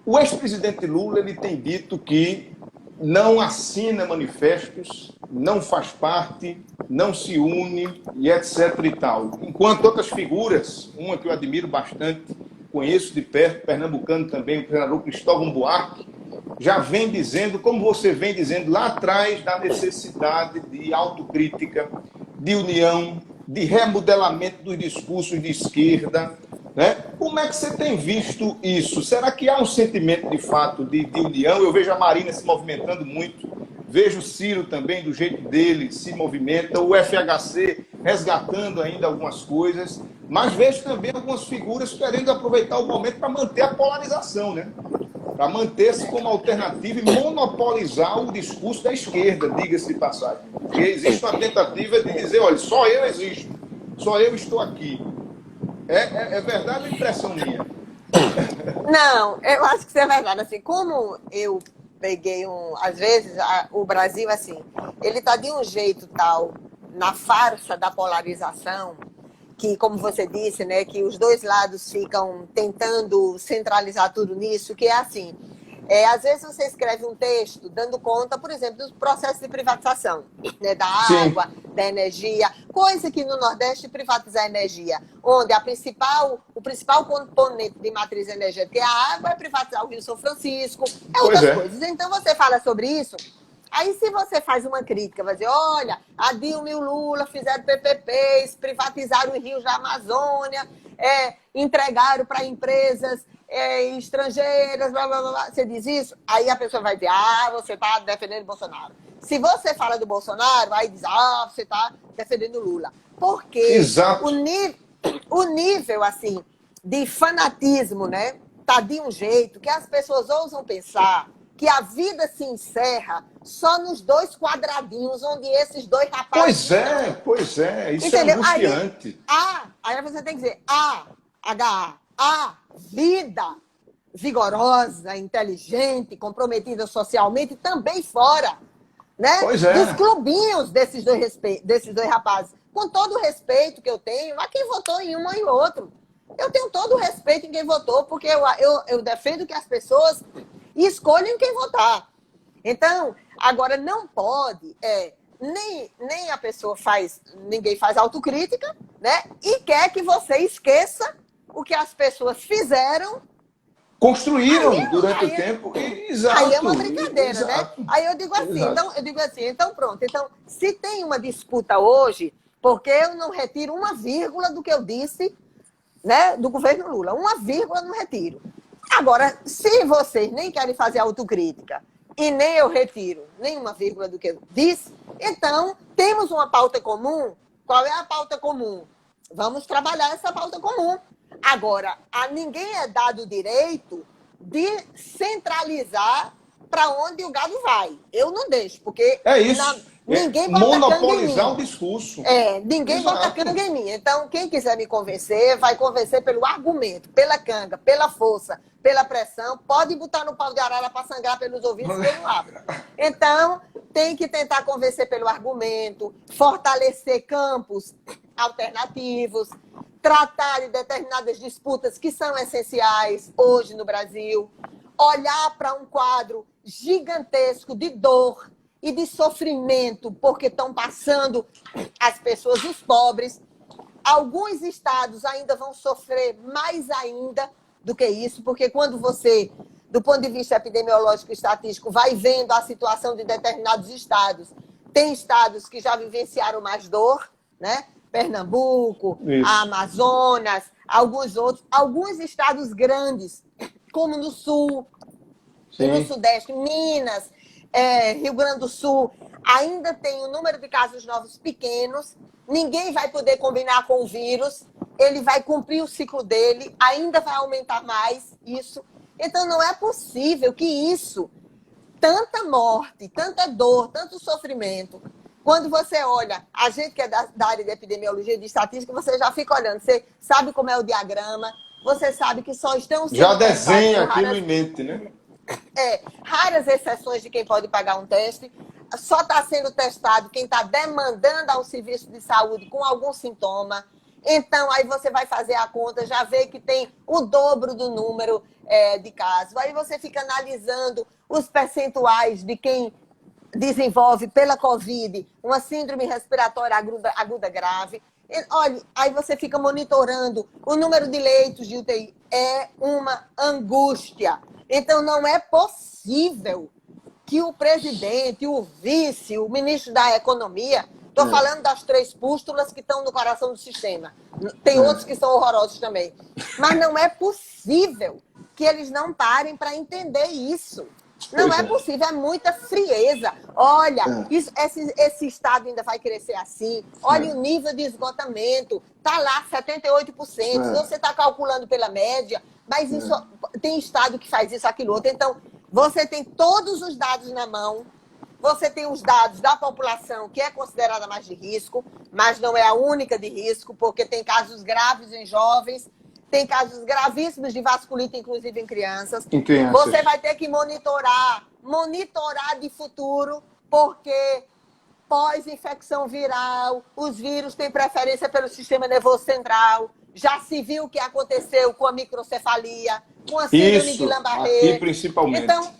O ex-presidente Lula ele tem dito que não assina manifestos, não faz parte, não se une e etc. e tal. Enquanto outras figuras, uma que eu admiro bastante, conheço de perto, pernambucano também, o senador Cristóvão Buarque, já vem dizendo, como você vem dizendo lá atrás, da necessidade de autocrítica, de união, de remodelamento dos discursos de esquerda, né? Como é que você tem visto isso? Será que há um sentimento de fato de união? Eu vejo a Marina se movimentando muito, vejo o Ciro também, do jeito dele, se movimenta, o FHC resgatando ainda algumas coisas, mas vejo também algumas figuras querendo aproveitar o momento para manter a polarização, né? Para manter-se como alternativa e monopolizar o discurso da esquerda, diga-se de passagem. Porque existe uma tentativa de dizer, olha, só eu existo, só eu estou aqui. É verdade ou impressão minha? Não, eu acho que isso é verdade. Assim, como eu peguei às vezes, o Brasil, assim, ele está de um jeito tal, na farsa da polarização, que, como você disse, né, que os dois lados ficam tentando centralizar tudo nisso, que é assim, às vezes você escreve um texto dando conta, por exemplo, dos processos de privatização, né, da água, da energia, coisa que no Nordeste privatizar a energia, onde o principal componente de matriz energética é a água, é privatizar o Rio São Francisco, outras coisas. Então você fala sobre isso. Aí, se você faz uma crítica, vai dizer, olha, a Dilma e o Lula fizeram PPPs, privatizaram os rios da Amazônia, entregaram para empresas estrangeiras, blá, blá, blá. Você diz isso, aí a pessoa vai dizer, você está defendendo o Bolsonaro. Se você fala do Bolsonaro, aí diz, você está defendendo o Lula. Porque o nível, assim, de fanatismo, né, tá de um jeito que as pessoas ousam pensar que a vida se encerra só nos dois quadradinhos onde esses dois rapazes... Pois é, isso entendeu? É angustiante. Aí você tem que dizer a vida vigorosa, inteligente, comprometida socialmente, também fora, né? Dos clubinhos desses dois rapazes. Com todo o respeito que eu tenho a quem votou em um e outro. Eu tenho todo o respeito em quem votou, porque eu defendo que as pessoas escolhem quem votar. Então, agora não pode, nem a pessoa ninguém faz autocrítica, né? E quer que você esqueça o que as pessoas fizeram. Construíram durante o tempo. Exato. Aí é uma brincadeira, né? Aí eu digo assim, então pronto. Então, se tem uma disputa hoje, porque eu não retiro uma vírgula do que eu disse, né, do governo Lula. Uma vírgula no retiro. Agora, se vocês nem querem fazer autocrítica e nem eu retiro nenhuma vírgula do que eu disse. Então, temos uma pauta comum. Qual é a pauta comum? Vamos trabalhar essa pauta comum. Agora, a ninguém é dado o direito de centralizar para onde o gado vai. Eu não deixo, porque É isso. ninguém bota monopolizar canga em o mim. discurso. Ninguém Exato. bota canga em mim. Então, quem quiser me convencer, vai convencer pelo argumento, pela canga, pela força, pela pressão. Pode botar no pau de arara para sangrar pelos ouvidos que eu não abro. Então, tem que tentar convencer pelo argumento, fortalecer campos alternativos, tratar de determinadas disputas que são essenciais hoje no Brasil, olhar para um quadro gigantesco de dor e de sofrimento, porque estão passando as pessoas, os pobres. Alguns estados ainda vão sofrer mais ainda do que isso, porque quando você, do ponto de vista epidemiológico e estatístico, vai vendo a situação de determinados estados, tem estados que já vivenciaram mais dor, né? Pernambuco, Amazonas, alguns outros, alguns estados grandes, como no Sul, e no Sudeste, Minas, Rio Grande do Sul, ainda tem um número de casos novos pequenos, ninguém vai poder combinar com o vírus, ele vai cumprir o ciclo dele, ainda vai aumentar mais isso. Então, não é possível que isso, tanta morte, tanta dor, tanto sofrimento, quando você olha, a gente que é da área de epidemiologia e de estatística, você já fica olhando, você sabe como é o diagrama, você sabe que só estão sendo já desenha aquilo raras, em mente, né? Raras exceções de quem pode pagar um teste, só está sendo testado quem está demandando ao serviço de saúde com algum sintoma. Então, aí você vai fazer a conta, já vê que tem o dobro do número de casos. Aí você fica analisando os percentuais de quem desenvolve pela Covid uma síndrome respiratória aguda grave. Olha, aí você fica monitorando o número de leitos de UTI. É uma angústia. Então, não é possível que o presidente, o vice, o ministro da Economia, estou falando das 3 pústulas que estão no coração do sistema. Tem outros que são horrorosos também. Mas não é possível que eles não parem para entender isso. Não é possível, é muita frieza. Olha, esse estado ainda vai crescer assim. Olha o nível de esgotamento. Está lá 78%. Você está calculando pela média, mas isso tem estado que faz isso, aquilo outro. Então, você tem todos os dados na mão. Você tem os dados da população que é considerada mais de risco, mas não é a única de risco, porque tem casos graves em jovens, tem casos gravíssimos de vasculite, inclusive em crianças. Você vai ter que monitorar de futuro, porque pós-infecção viral, os vírus têm preferência pelo sistema nervoso central. Já se viu o que aconteceu com a microcefalia, com a síndrome de Guillain-Barré. Aqui principalmente. Então,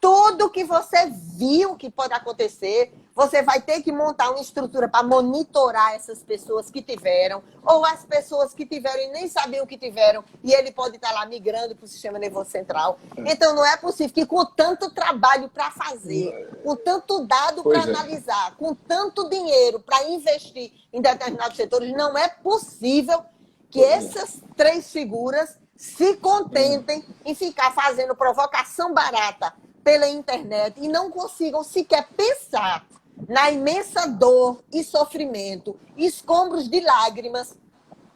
tudo que você viu que pode acontecer, você vai ter que montar uma estrutura para monitorar essas pessoas que tiveram, ou as pessoas que tiveram e nem sabiam o que tiveram, e ele pode estar lá migrando para o sistema nervoso central. Então, não é possível que com tanto trabalho para fazer, com tanto dado para analisar, com tanto dinheiro para investir em determinados setores, não é possível que essas 3 figuras se contentem em ficar fazendo provocação barata pela internet e não consigam sequer pensar na imensa dor e sofrimento, escombros de lágrimas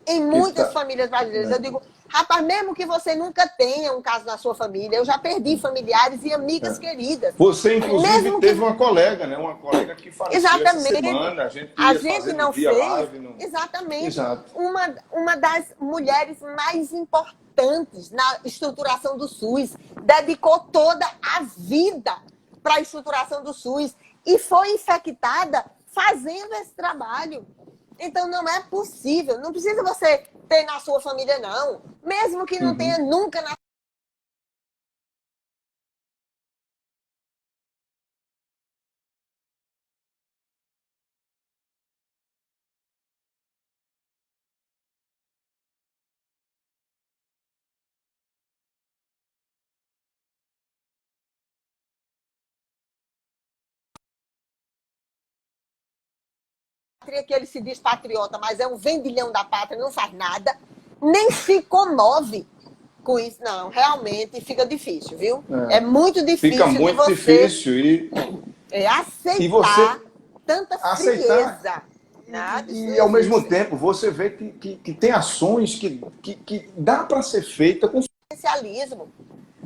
em muitas famílias brasileiras. Eu digo, rapaz, mesmo que você nunca tenha um caso na sua família, eu já perdi familiares e amigas queridas. Você, inclusive, teve uma colega, né? Uma colega que faleceu essa semana. A gente não fez. Live, Exatamente. Exato. Uma das mulheres mais importantes na estruturação do SUS, dedicou toda a vida para a estruturação do SUS e foi infectada fazendo esse trabalho. Então, não é possível. Não precisa você ter na sua família, não. Mesmo que não tenha nunca na que ele se diz patriota, mas é um vendilhão da pátria, não faz nada, nem se comove Com isso, não, realmente fica difícil, viu? É muito difícil Fica muito de você difícil aceitar e você tanta aceitar. frieza. Nada, isso não E ao mesmo existe. tempo você vê que tem ações que dá para ser feita com. Presidencialismo.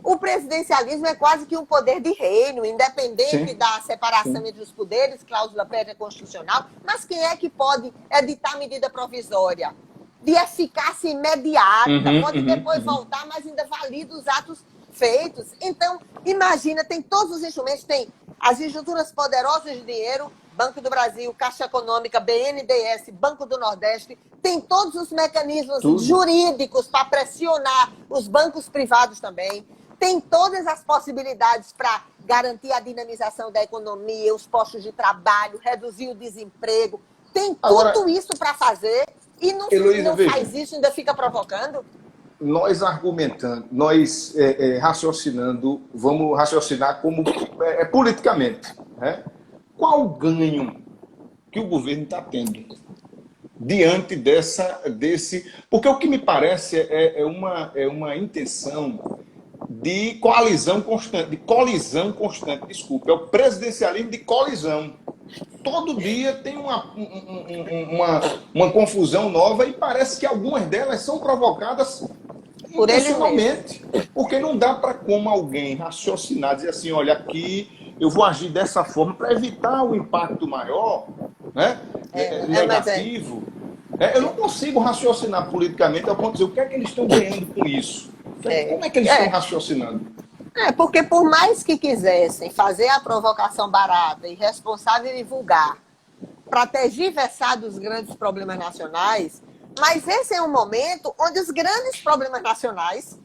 O presidencialismo é quase que um poder de reino, independente Sim, da separação sim. entre os poderes, cláusula prévia constitucional. Mas quem é que pode editar medida provisória? De eficácia imediata, pode depois voltar, mas ainda valida os atos feitos. Então, imagina, tem todos os instrumentos, tem as estruturas poderosas de dinheiro, Banco do Brasil, Caixa Econômica, BNDES, Banco do Nordeste, tem todos os mecanismos jurídicos para pressionar os bancos privados também, tem todas as possibilidades para garantir a dinamização da economia, os postos de trabalho, reduzir o desemprego, tem tudo isso para fazer e não faz isso, ainda fica provocando. Nós argumentando, nós raciocinando, vamos raciocinar como politicamente, né? Qual o ganho que o governo está tendo diante desse... Porque o que me parece é uma intenção de colisão constante, desculpa, é o presidencialismo de colisão. Todo dia tem uma confusão nova e parece que algumas delas são provocadas por intencionalmente. Porque não dá para como alguém raciocinar, dizer assim, olha, aqui eu vou agir dessa forma para evitar o impacto maior, né? Negativo. Eu não consigo raciocinar politicamente ao ponto de dizer o que é que eles estão ganhando com isso. Como é que eles estão raciocinando? Porque por mais que quisessem fazer a provocação barata, irresponsável e vulgar, para tergiversar dos grandes problemas nacionais, mas esse é um momento onde os grandes problemas nacionais,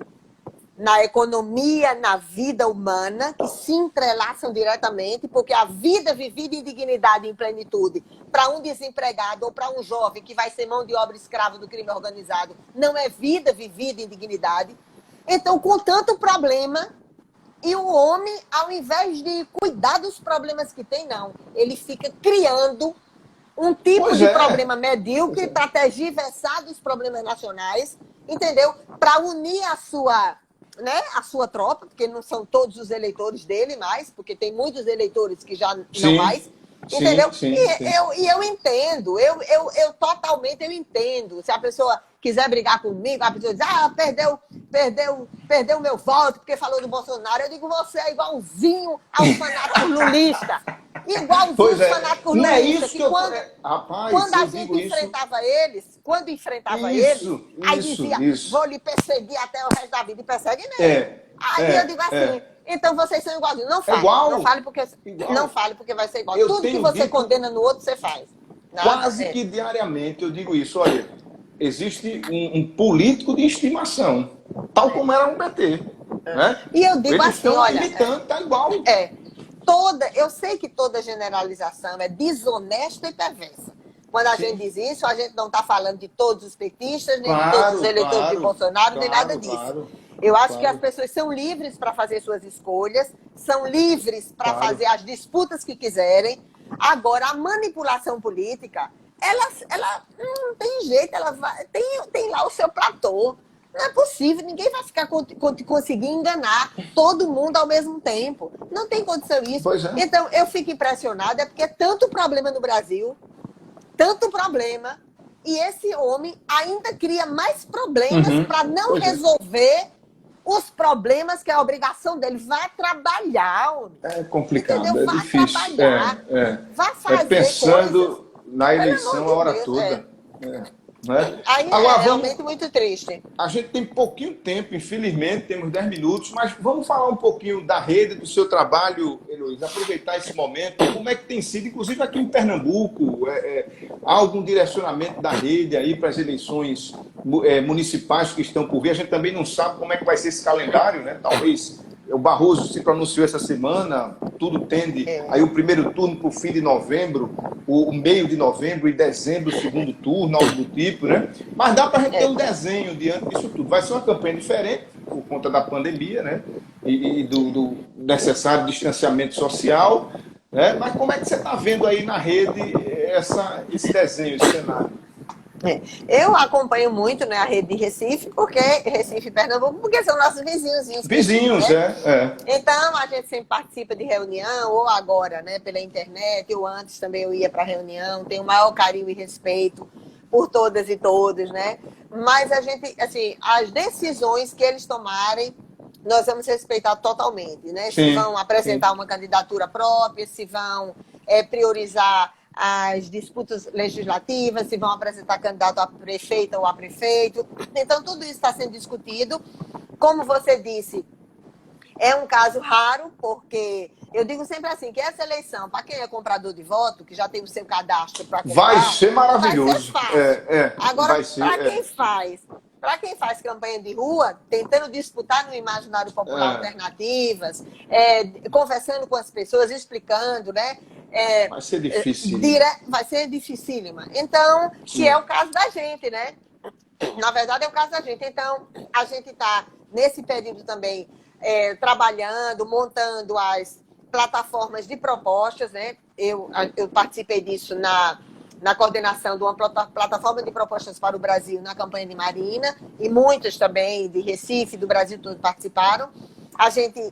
na economia, na vida humana, que se entrelaçam diretamente, porque a vida vivida em dignidade e em plenitude, para um desempregado ou para um jovem que vai ser mão de obra escrava do crime organizado, não é vida vivida em dignidade. Então, com tanto problema, e o homem, ao invés de cuidar dos problemas que tem, não. Ele fica criando um tipo de problema medíocre para tergiversar dos problemas nacionais, entendeu? Para unir a sua tropa, porque não são todos os eleitores dele mais, porque tem muitos eleitores que já não mais, entendeu? Eu entendo, eu totalmente entendo. Se a pessoa quiser brigar comigo, a pessoa diz, perdeu meu voto porque falou do Bolsonaro. Eu digo, você é igualzinho aos fanáticos lulistas. Igualzinho aos fanáticos lulistas. Quando a gente enfrentava eles, aí dizia, vou lhe perseguir até o resto da vida. E persegue mesmo. Aí eu digo assim, então vocês são igualzinhos. Não fale, não fale porque vai ser igual. Tudo que você condena no outro, você faz. Quase que diariamente eu digo isso, olha, existe um político de estimação, tal como era o PT. Né? E eu digo assim, olha... Tá igual. Eu sei que toda generalização é desonesta e perversa. Quando a gente diz isso, a gente não está falando de todos os petistas, nem de todos os eleitores de Bolsonaro, nem nada disso. Eu acho que as pessoas são livres para fazer suas escolhas, são livres para fazer as disputas que quiserem. Agora, a manipulação política, ela não tem jeito, tem lá o seu platô. Não é possível, ninguém vai ficar conseguir enganar todo mundo ao mesmo tempo. Não tem condição isso. Então, eu fico impressionada, porque é tanto problema no Brasil, tanto problema, e esse homem ainda cria mais problemas para não resolver os problemas que é a obrigação dele. Vá trabalhar, homem. É complicado, entendeu? Vá difícil. Trabalhar. Vá fazer pensando coisas, na eleição a hora toda. Né? Aí agora, realmente muito triste. A gente tem pouquinho tempo, infelizmente, temos 10 minutos, mas vamos falar um pouquinho da rede, do seu trabalho, Heloísa, aproveitar esse momento, como é que tem sido, inclusive aqui em Pernambuco, há algum direcionamento da rede aí para as eleições municipais que estão por vir? A gente também não sabe como é que vai ser esse calendário, né? Talvez o Barroso se pronunciou essa semana, tudo tende, aí o primeiro turno para o fim de novembro, o meio de novembro e dezembro, o segundo turno, algo do tipo, né? Mas dá para a gente ter um desenho diante disso tudo. Vai ser uma campanha diferente, por conta da pandemia, né? E do necessário distanciamento social, né? Mas como é que você está vendo aí na rede esse desenho, esse cenário? Eu acompanho muito, né, a rede de Recife, Recife e Pernambuco, porque são nossos vizinhos. Vizinhos, né? é. Então, a gente sempre participa de reunião, ou agora, né, pela internet, ou antes também eu ia para reunião, tenho o maior carinho e respeito por todas e todos, né? Mas a gente, assim, as decisões que eles tomarem, nós vamos respeitar totalmente, né? Se Sim, vão apresentar sim. uma candidatura própria, se vão priorizar as disputas legislativas, se vão apresentar candidato a prefeita ou a prefeito. Então, tudo isso está sendo discutido. Como você disse, é um caso raro, porque eu digo sempre assim, que essa eleição, para quem é comprador de voto, que já tem o seu cadastro para Vai comprar, ser vai ser maravilhoso. fácil. Agora, Vai ser. para quem faz campanha de rua, tentando disputar no imaginário popular É, alternativas, conversando com as pessoas, explicando, né? vai ser difícil. Vai ser dificílima. Então, que é Sim, o caso da gente, né? Na verdade, é o caso da gente. Então, a gente está, nesse período também, trabalhando, montando as plataformas de propostas, né? Eu participei disso na coordenação de uma plataforma de propostas para o Brasil na campanha de Marina, e muitos também de Recife, do Brasil todo participaram. A gente,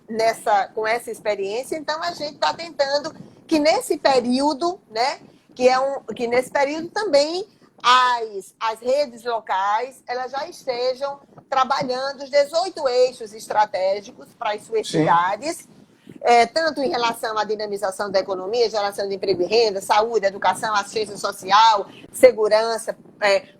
com essa experiência, então, a gente está tentando que nesse período, né? Que nesse período também as redes locais elas já estejam trabalhando os 18 eixos estratégicos para as suas sim, cidades, tanto em relação à dinamização da economia, geração de emprego e renda, saúde, educação, assistência social, segurança,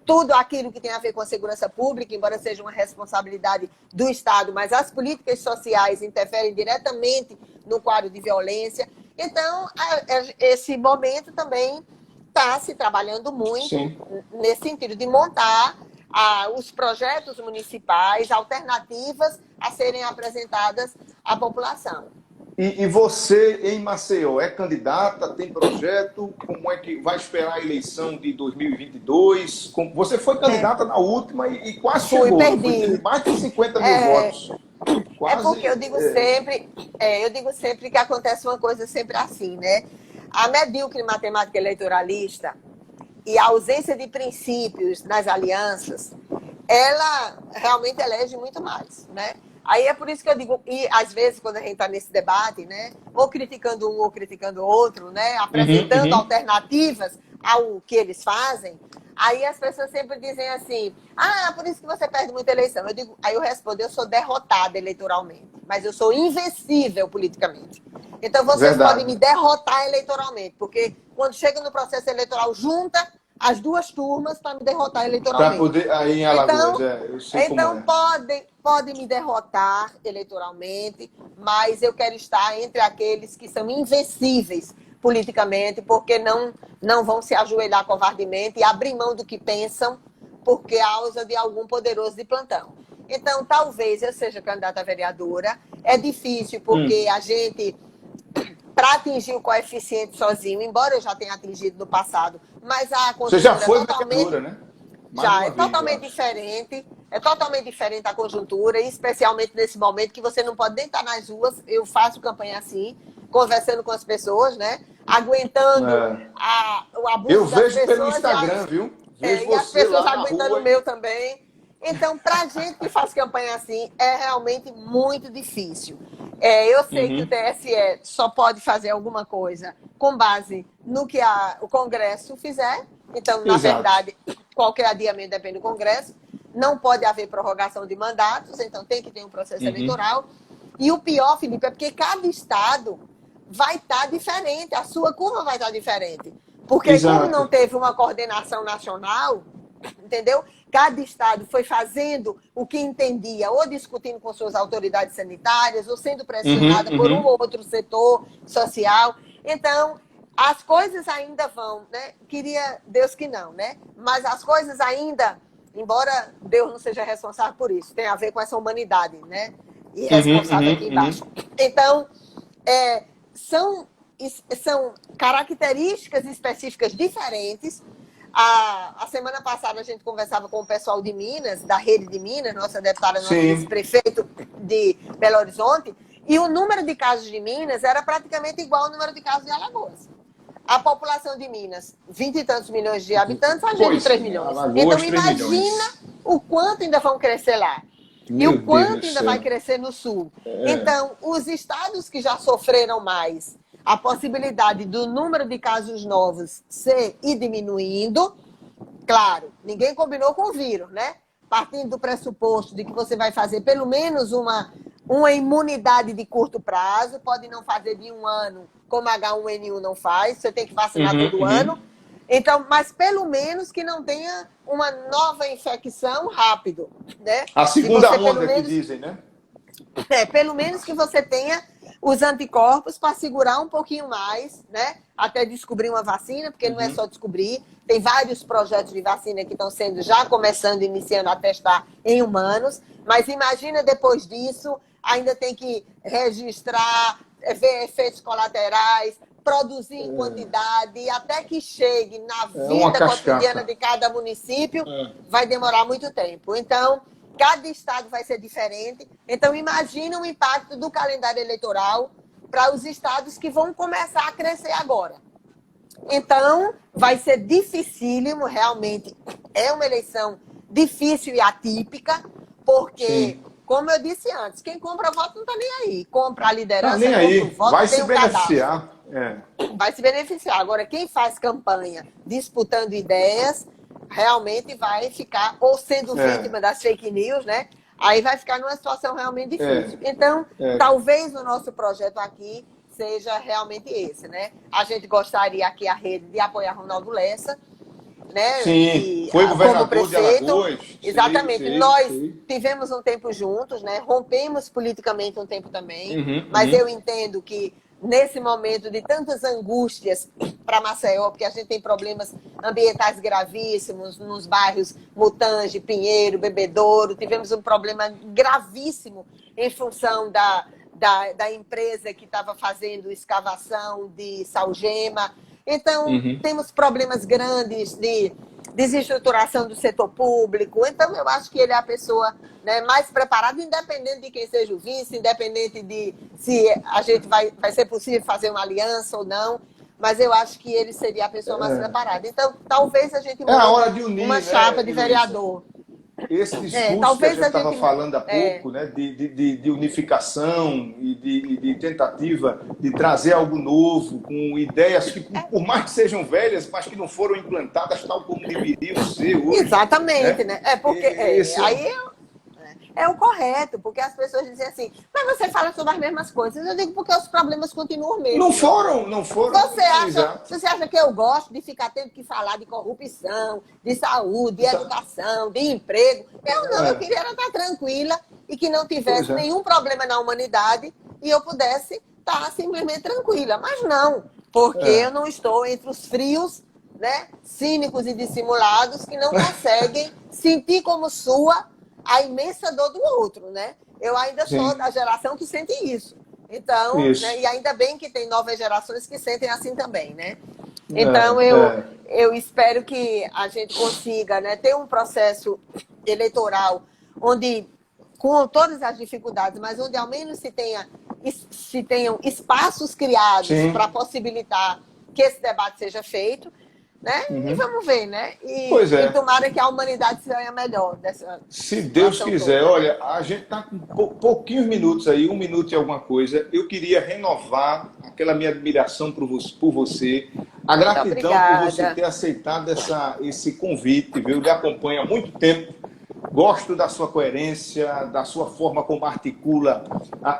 tudo aquilo que tem a ver com a segurança pública, embora seja uma responsabilidade do Estado, mas as políticas sociais interferem diretamente no quadro de violência. Então, esse momento também está se trabalhando muito sim. nesse sentido de montar os projetos municipais, alternativas a serem apresentadas à população. E você, em Maceió, é candidata, tem projeto? Como é que vai esperar a eleição de 2022? Você foi candidata na última e quase Fui, chegou, não foi? Teve perdi. mais de 50 mil É, votos. porque Quase. eu digo sempre que acontece uma coisa sempre assim, né? A medíocre matemática eleitoralista e a ausência de princípios nas alianças, ela realmente elege muito mais, né? Aí é por isso que eu digo, e às vezes quando a gente está nesse debate, né, ou criticando um ou criticando o outro, né, Uhum, apresentando uhum. alternativas ao que eles fazem, aí as pessoas sempre dizem assim, por isso que você perde muita eleição. Aí eu respondo, eu sou derrotada eleitoralmente, mas eu sou invencível politicamente. Então vocês podem Verdade. me derrotar eleitoralmente, porque quando chega no processo eleitoral, junta as duas turmas para me derrotar Para eleitoralmente. poder. Aí em Alagoas, Então, eu sei como então é. podem me derrotar eleitoralmente, mas eu quero estar entre aqueles que são invencíveis politicamente, porque não vão se ajoelhar covardemente e abrir mão do que pensam por causa de algum poderoso de plantão. Então, talvez eu seja candidata a vereadora. É difícil, porque a gente, para atingir o coeficiente sozinho, embora eu já tenha atingido no passado, mas a Você já conjuntura é foi totalmente vereadora, né? Mais de já uma é vez, eu totalmente acho. diferente. É totalmente diferente a conjuntura, especialmente nesse momento que você não pode nem estar nas ruas. Eu faço campanha assim, conversando com as pessoas, né? Aguentando É. o Eu abuso das vejo pelo pessoas Instagram, viu? Vejo e as você pessoas lá na aguentando o rua. meu também. Então, para a gente que faz campanha assim, é realmente muito difícil. Eu sei que o Uhum. TSE só pode fazer alguma coisa com base no que o Congresso fizer. Então, na Exato. verdade, qualquer adiamento depende do Congresso. Não pode haver prorrogação de mandatos, então tem que ter um processo Uhum. eleitoral. E o pior, Felipe, é porque cada estado vai estar diferente, a sua curva vai estar diferente. Porque como não Exato. teve uma coordenação nacional, entendeu? Cada estado foi fazendo o que entendia, ou discutindo com suas autoridades sanitárias, ou sendo Uhum, pressionada por um uhum. ou outro setor social. Então, as coisas ainda vão, né? Queria Deus que não, né? Mas as coisas ainda, embora Deus não seja responsável por isso, tem a ver com essa humanidade, né? E Uhum, responsável aqui uhum, embaixo. uhum. Então, são, são características específicas diferentes. A semana passada a gente conversava com o pessoal de Minas, da rede de Minas, nossa deputada, nosso Sim. vice-prefeito de Belo Horizonte, e o número de casos de Minas era praticamente igual ao número de casos de Alagoas. A população de Minas, 20 e tantos milhões de habitantes, a gente Pois, 3 milhões. Alagoas, Então 3 imagina milhões. o quanto ainda vão crescer lá. Meu E o quanto Deus do ainda céu. vai crescer no sul. Então, os estados que já sofreram mais, a possibilidade do número de casos novos ir diminuindo, claro, ninguém combinou com o vírus, né? Partindo do pressuposto de que você vai fazer pelo menos uma imunidade de curto prazo, pode não fazer de um ano, como H1N1 não faz, você tem que vacinar todo ano. Então, mas pelo menos que não tenha uma nova infecção rápido, né? A segunda você, onda que dizem, né? Pelo menos que você tenha os anticorpos para segurar um pouquinho mais, né? Até descobrir uma vacina, porque não é só descobrir. Tem vários projetos de vacina que estão sendo já começando, iniciando a testar em humanos. Mas imagina depois disso, ainda tem que registrar, ver efeitos colaterais, produzir em quantidade, até que chegue na vida cotidiana de cada município, vai demorar muito tempo. Então, cada estado vai ser diferente. Então, imagina o impacto do calendário eleitoral para os estados que vão começar a crescer agora. Então, vai ser dificílimo, realmente. É uma eleição difícil e atípica, porque, como eu disse antes, quem compra voto não está nem aí. Compra a liderança, nem aí. compra o voto, vai tem se um beneficiar. Vai se beneficiar. Agora, quem faz campanha disputando ideias, realmente vai ficar, ou sendo vítima das fake news, né? Aí vai ficar numa situação realmente difícil. Então, talvez o nosso projeto aqui seja realmente esse, né? A gente gostaria aqui, a rede, de apoiar Ronaldo Lessa, né? Sim, foi governador como prefeito. de Alagoas. Exatamente. Nós tivemos um tempo juntos, né? Rompemos politicamente um tempo também, mas eu entendo que nesse momento de tantas angústias para Maceió, porque a gente tem problemas ambientais gravíssimos nos bairros Mutange, Pinheiro, Bebedouro, tivemos um problema gravíssimo em função da empresa que estava fazendo escavação de salgema. Então, temos problemas grandes de desestruturação do setor público. Então, eu acho que ele é a pessoa, né, mais preparada, independente de quem seja o vice, independente de se a gente vai ser possível fazer uma aliança ou não, mas eu acho que ele seria a pessoa mais preparada. Então, talvez a gente a hora de unir, uma chapa de vereador. Esse discurso que a gente estava falando há pouco, né, de unificação e de tentativa de trazer algo novo, com ideias que, por mais que sejam velhas, mas que não foram implantadas tal como deveriam ser hoje. Exatamente, né? Porque aí é o correto, porque as pessoas dizem assim, mas você fala sobre as mesmas coisas. Eu digo porque os problemas continuam mesmo. Não foram. Você acha que eu gosto de ficar tendo que falar de corrupção, de saúde, de educação, de emprego? Eu não, eu queria estar tranquila e que não tivesse nenhum problema na humanidade e eu pudesse estar simplesmente tranquila. Mas não, porque eu não estou entre os frios, né, cínicos e dissimulados que não conseguem sentir como sua a imensa dor do outro, né? Eu ainda sou da geração que sente isso. Então, né, e ainda bem que tem novas gerações que sentem assim também, né? Então, eu espero que a gente consiga, né, ter um processo eleitoral onde, com todas as dificuldades, mas onde ao menos se tenham espaços criados para possibilitar que esse debate seja feito, né? E vamos ver, né? E tomara que a humanidade seja melhor dessa. Se Deus quiser, toda, olha, a gente está com pouquinhos minutos aí, 1 minuto e alguma coisa. Eu queria renovar aquela minha admiração por você, a gratidão por você ter aceitado esse convite, viu? Eu lhe acompanho há muito tempo. Gosto da sua coerência, da sua forma como articula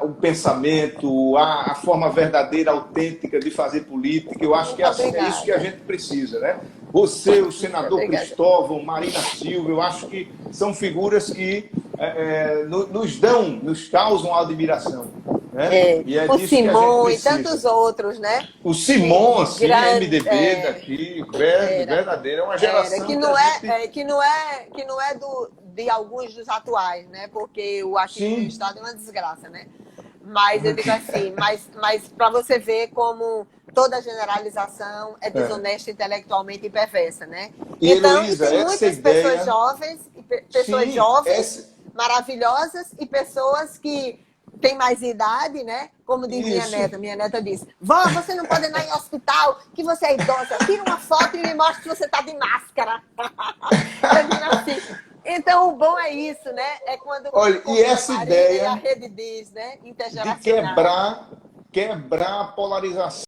o pensamento, a forma verdadeira, autêntica de fazer política. Eu acho que é isso que a gente precisa, né? Você, o senador Cristóvão, Marina Silva, eu acho que são figuras que nos causam admiração. Né? E o Simão e tantos outros, né? O Simão, assim, MDB daqui, verdadeiro, é uma geração que não é de alguns dos atuais, né? Porque o achismo do Estado é uma desgraça, né? Mas eu digo assim, mas para você ver como toda generalização é desonesta intelectualmente e perversa, né? E então, Heloísa, tem muitas pessoas jovens, maravilhosas, e pessoas que têm mais idade, né? Como diz Isso. minha neta disse, vó, você não pode ir em hospital, que você é idosa, tira uma foto e me mostra se você está de máscara. Eu digo assim, então o bom é isso, né? É quando Olha, e essa a ideia rede diz, né? de Intergeracional. quebrar a polarização